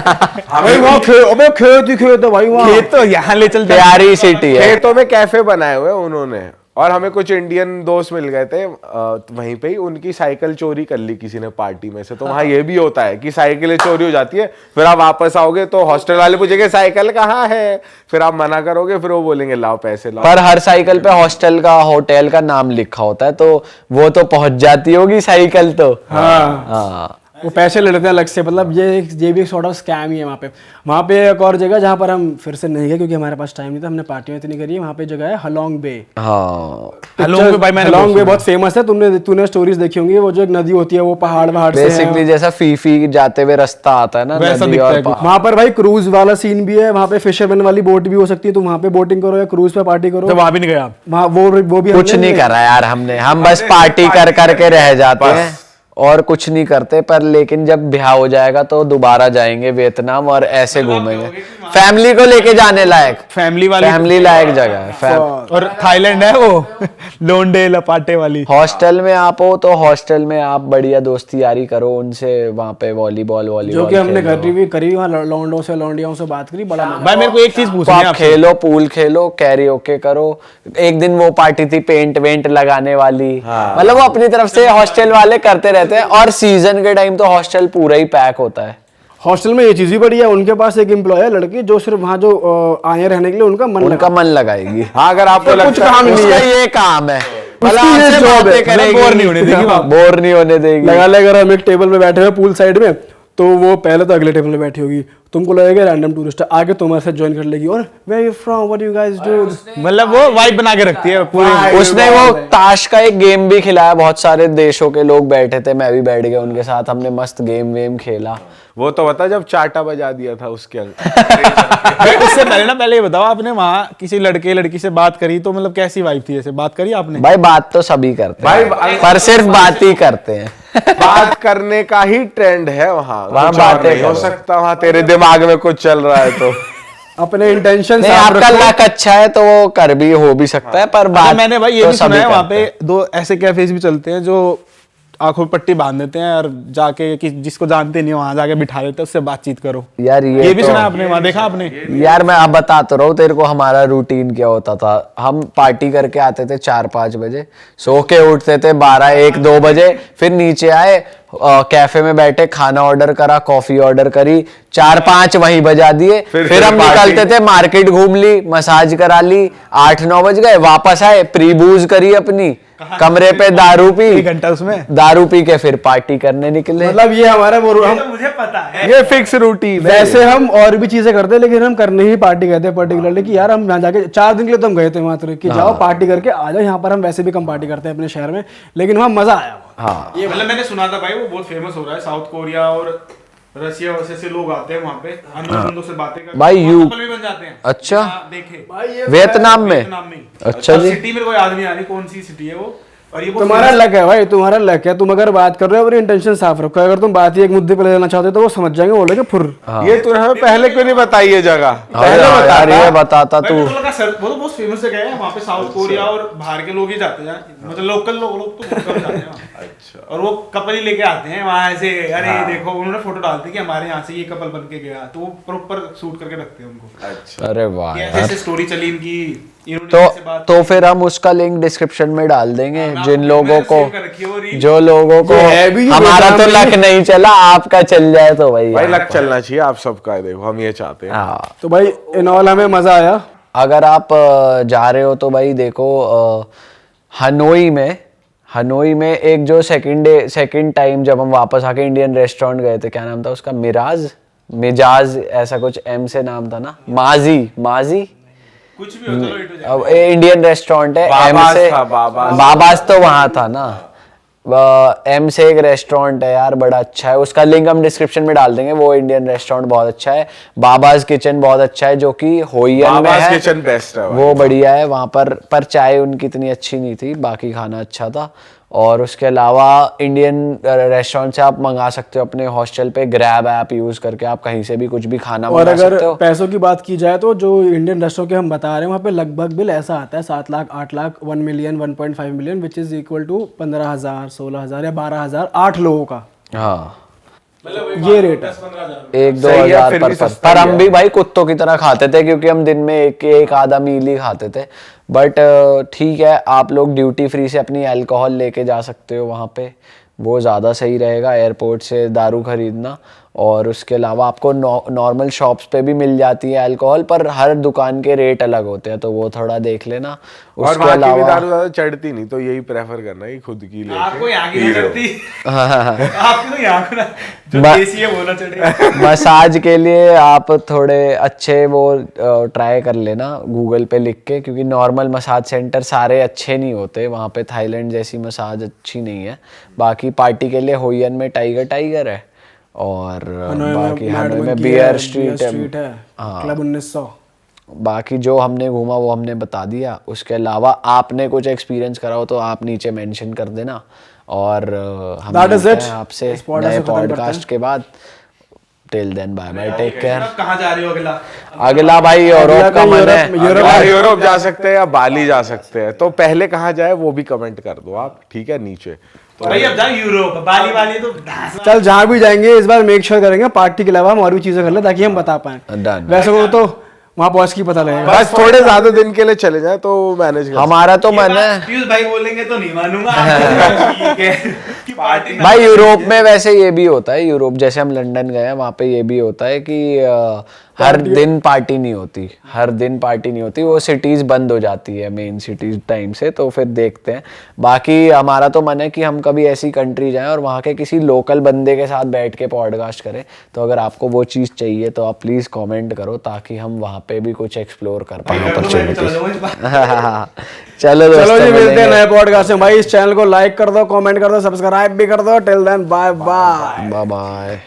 भाई वहाँ अबे खेत ही खेत है भाई वहाँ। खेत तो यहाँ ले चलते हैं। प्यारी सिटी है। खेतों में कैफे बनाए हुए हैं उन्होंने, और हमें कुछ इंडियन दोस्त मिल गए थे वहीं पे ही, उनकी साइकिल चोरी कर ली किसी ने पार्टी में से। तो वहाँ ये भी होता है कि साइकिलें चोरी हो जाती है, फिर आप वापस आओगे तो हॉस्टल वाले पूछेंगे साइकिल कहाँ है, फिर आप मना करोगे, फिर वो बोलेंगे लाओ पैसे लाओ। पर हर साइकिल पे हॉस्टल का होटल का नाम लिखा होता है, तो वो तो पहुंच जाती होगी साइकिल तो। हाँ वो पैसे ले लेते हैं अलग से, मतलब ये भी एक सॉर्ट ऑफ स्कैम ही है वहाँ पे एक और जगह जहाँ पर हम फिर से नहीं गए क्योंकि हमारे पास टाइम नहीं था, हमने पार्टियां इतनी करी है। वहाँ पे जगह है हलोंग बे। हाँ हलोंग बे भाई मैंने हलोंग बे बहुत फेमस है, तूने स्टोरीज देखी होंगी, वो जो एक नदी होती है वो पहाड़ से बेसिकली जैसा फीफी जाते हुए रास्ता आता है ना, वैसा नदी दिखता और है कुछ। वहाँ पर भाई क्रूज वाला सीन भी है, वहाँ पे फिशरमैन वाली बोट भी हो सकती है, तो वहाँ पे बोटिंग करो या क्रूज पे पार्टी करो। तो वहां भी नहीं गए आप? वहाँ वो भी कुछ नहीं करा यार हमने, हम बस पार्टी कर करके रह जाते हैं और कुछ नहीं करते। पर लेकिन जब ब्याह हो जाएगा तो दोबारा जाएंगे वियतनाम और ऐसे घूमेंगे। फैमिली को लेके जाने लायक, फैमिली लायक जगह है। और थाईलैंड है वो लोंडे लपाटे वाली। हॉस्टल में आप हो तो हॉस्टल में आप बढ़िया दोस्ती यारी करो उनसे, वहाँ पे वॉलीबॉल जो कि हमने करी वहाँ लौंडों से लौंडियों से बात करी, बड़ा भाई मेरे को एक चीज पूछनी है आप खेलो, पूल खेलो, कैरियोके करो। एक दिन वो पार्टी थी पेंट वेंट लगाने वाली, मतलब वो अपनी तरफ से हॉस्टल वाले करते रहते हैं। और सीजन के टाइम तो हॉस्टल पूरा ही पैक होता है। हॉस्टल में ये चीज भी बढ़िया है, उनके पास एक एम्प्लॉय है लड़की जो सिर्फ वहाँ जो आए रहने के लिए उनका मन लगाएगी। हाँ, अगर आपको कुछ काम नहीं उसका है, ये काम है, उसकी ये जॉब है, बोर नहीं होने देगी वहाँ। बोर नहीं होने देगी। लगा ले अगर हम एक टेबल पे बैठे हुए पूल साइड में, तो वो पहले तो अगले टेबल पे बैठी होगी, तुमको लगेगा रैंडम टूरिस्ट आगे तुम्हारे साथ ज्वाइन कर लेगी, और where you from, what you guys do, मतलब वो वाइब बना के रखती है पूरी। उसने वो ताश का एक गेम भी खिलाया, बहुत सारे देशों के लोग बैठे थे, मैं भी बैठ गया उनके साथ, हमने मस्त गेम वेम खेला। वो तो बता जब चाटा बजा दिया था उसके उससे पहले ये बताओ, आपने वहाँ किसी लड़की से बात करी तो मतलब कैसी वाइब थी? ऐसे बात करी आपने? भाई बात तो सभी करते हैं भाई, पर सिर्फ बात ही करते हैं। बात करने का ही ट्रेंड है वहाँ, वहाँ कुछ और बातें नहीं हो करो। सकता, वहाँ तेरे दिमाग में कुछ चल रहा है तो अपने इंटेंशन नहीं, आपका लक अच्छा है तो वो कर भी हो भी सकता है, पर बात मैंने भाई ये तो भी सुना सभी है वहाँ करते पे हैं। 2 ऐसे कैफेज भी चलते हैं जो आंखों पे पट्टी बांध देते हैं और जाके जिसको जानते नहीं वहां जाके बिठा देते हैं, उससे बातचीत करो। यार ये भी तो, सुना आपने? वहां देखा आपने? यार मैं अब बता तो रहा हूँ तेरे को हमारा रूटीन क्या होता था। हम पार्टी करके आते थे 4-5 बजे, सो के उठते थे 12-1-2 बजे, फिर नीचे आए कैफे में बैठे, खाना ऑर्डर करा, कॉफी ऑर्डर करी, 4-5 वहीं बजा दिए, फिर हम निकलते थे, मार्केट घूम ली, मसाज करा ली, 8-9 बज गए, वापस आए, प्री बूज करी अपनी, कमरे पे दारू पी, 1 घंटा उसमें दारू पी के फिर पार्टी करने निकले। मतलब ये हमारा वो मुझे पता है ये फिक्स रूटीन है। वैसे हम और भी चीजें करते हैं, लेकिन हम करने ही पार्टी कहते हैं पर्टिकुलरली, कि यार हम यहाँ जाके 4 दिन के लिए तो हम गए थे मात्र कि जाओ पार्टी करके आ जाओ। यहाँ पर हम वैसे भी कम पार्टी करते हैं अपने शहर में, लेकिन वहाँ मजा आया। हाँ ये मतलब मैंने सुना था भाई वो बहुत फेमस हो रहा है, साउथ कोरिया और रशिया वैसे लोग आते हैं वहाँ पे, अंदर से बातें करते भाई, हैं, कपल भी बन जाते हैं। अच्छा देखे वियतनाम में? वियतनाम में। अच्छा जी। सिटी मेरे को याद नहीं आ रही कौन सी सिटी है वो। और ये तुम्हारा लक है भाई, तुम्हारा लक है। तुम अगर बात कर रहे हो अपनी इंटेंशन साफ रखो, अगर तुम बात ही एक मुद्दे पे ले जाना चाहते हो तो वो समझ जाएंगे, बोलेंगे फुर। ये तूने हमें पहले क्यों नहीं बताई ये जगह? पहले यार, बता ये बताता तू। वो तो बहुत फेमस जगह है वहाँ पे, साउथ कोरिया और बाहर के लोग ही जाते हैं, मतलब लोकल लोग तो बहुत कम जाते हैं वहाँ। अच्छा। और वो कपल ही लेके आते हैं वहाँ ऐसे, अरे देखो उन्होंने फोटो डालते कि हमारे यहाँ से ये कपल बन के गया, तो वो प्रॉपर शूट करके रखते हैं उनको। अच्छा, अरे वाह ये यार। ऐसे स्टोरी चली इनकी, इन्होंने ऐसे बात तो फिर हम उसका लिंक डिस्क्रिप्शन में डाल देंगे, हाँ, जिन मैंने लोगों सेव को, कर रखी है वो रील। जो लोगों को, ये है भी ये हमारा तो वियतनाम लक नहीं चला, आपका चल जाए तो भाई भाई लक चलना चाहिए आप सबका, देखो हम ये चाहते हैं। हाँ। तो भाई इन ऑल हमें मजा आया। अगर आप जा रहे हो तो भाई देखो, हनोई में एक जो सेकंड टाइम जब हम वापस आके इंडियन रेस्टोरेंट गए थे, क्या नाम था उसका, मिजाज ऐसा कुछ एम से नाम था ना, माजी कुछ भी हो, चलो इट हो जाए। अब इंडियन रेस्टोरेंट है, एम बाबास से, था, बाबास। बाबास तो वहां था ना, एम से एक रेस्टोरेंट है यार, बड़ा अच्छा है, उसका लिंक हम डिस्क्रिप्शन में डाल देंगे। वो इंडियन रेस्टोरेंट बहुत अच्छा है। बाबाज किचन बहुत अच्छा है जो कि होयन में बाबास है, किचन बेस्ट है भाई। वो बढ़िया है वहाँ पर चाय उनकी इतनी अच्छी नहीं थी, बाकी खाना अच्छा था। और उसके अलावा इंडियन रेस्टोरेंट से आप मंगा सकते हो अपने हॉस्टल पे, ग्रैब ऐप यूज करके आप कहीं से भी कुछ भी खाना और मंगा अगर सकते हो। पैसों की बात की जाए तो जो इंडियन रेस्टोरेंट के हम बता रहे हैं, वहाँ पे लगभग बिल ऐसा आता है 7 lakh 8 lakh 1 million 1.5 million, which is equal to 15,000 16,000 या 12,000 8 लोगों का। हाँ ये रेट है। 1-2 सही है, हजार फिर पर भी पर्सन। सस्ता पर ही हम है। भी भाई कुत्तों की तरह खाते थे, क्योंकि हम दिन में एक आधा मील ही खाते थे। बट ठीक है, आप लोग ड्यूटी फ्री से अपनी अल्कोहल लेके जा सकते हो वहाँ पे, वो ज़्यादा सही रहेगा एयरपोर्ट से दारू खरीदना। और उसके अलावा आपको नॉर्मल शॉप्स पे भी मिल जाती है अल्कोहल, पर हर दुकान के रेट अलग होते हैं, तो वो थोड़ा देख लेना। और उसके वहाँ की भी अलावा दारू ज्यादा चढ़ती नहीं, तो यही प्रेफर करना है कि खुद की लेके आपको यहाँ की पी ना लो। चढ़ती आपकी तो यहाँ को ना जो बा- देसी है वो ना चढ़े। मसाज के लिए आप थोड़े अच्छे वो ट्राई कर लेना गूगल पे लिख के, क्योंकि नॉर्मल मसाज सेंटर सारे अच्छे नहीं होते वहाँ पे। थाईलैंड जैसी मसाज अच्छी नहीं है। बाकी पार्टी के लिए होयन में टाइगर है, और बाकी हनोई में बियर स्ट्रीट है। हाँ। क्लब 1900। बाकी जो हमने घूमा वो हमने बता दिया। उसके अलावा आपने कुछ एक्सपीरियंस करा हो तो आप नीचे मेंशन कर देना। और हम That is मिलते it. हैं आपसे इस podcast नए को खत्म करते पॉडकास्ट हैं। के बाद। Till then bye bye, take care. अब कहाँ जा रही हो अगला? अगला भाई यूरोप का मन है। यूरोप यूरोप जा सकते हैं या बाली जा सकते हैं, तो पहले कहाँ जाए वो भी कमेंट कर दो आप, ठीक है, नीचे। तो भाई अब जाओ यूरोप, बाली वाली तो चल जहाँ भी जाएंगे इस बार मेक श्योर करेंगे पार्टी के अलावा हम और भी चीजें कर ले ताकि हम बता पाए। Done. वैसे वो तो वहाँ पहुँच के पता लगेगा। बस थोड़े ज्यादा दिन के लिए चले जाए तो मैनेज कर हमारा तो मन है पीयूष भाई बोलेंगे तो नहीं मानूंगा। ठीक है कि पार्टी भाई। यूरोप में वैसे ये भी होता है, यूरोप जैसे हम लंदन गए हैं वहाँ पे ये भी होता है कि हर दिन पार्टी नहीं होती, हर दिन पार्टी नहीं होती। वो सिटीज बंद हो जाती है मेन सिटीज टाइम से, तो फिर देखते हैं। बाकी हमारा तो मन है कि हम कभी ऐसी कंट्री जाएं और वहाँ के किसी लोकल बंदे के साथ बैठ के पॉडकास्ट करें। तो अगर आपको वो चीज़ चाहिए तो आप प्लीज़ कमेंट करो, ताकि हम वहाँ पे भी कुछ एक्सप्लोर कर पाएं अपॉर्चुनिटीज। चलो चलो जी, मिलते हैं मिलेंगे। नए पॉडकास्ट में। भाई इस चैनल को लाइक कर दो, कमेंट कर दो, सब्सक्राइब भी कर दो। Till then bye bye. Bye bye.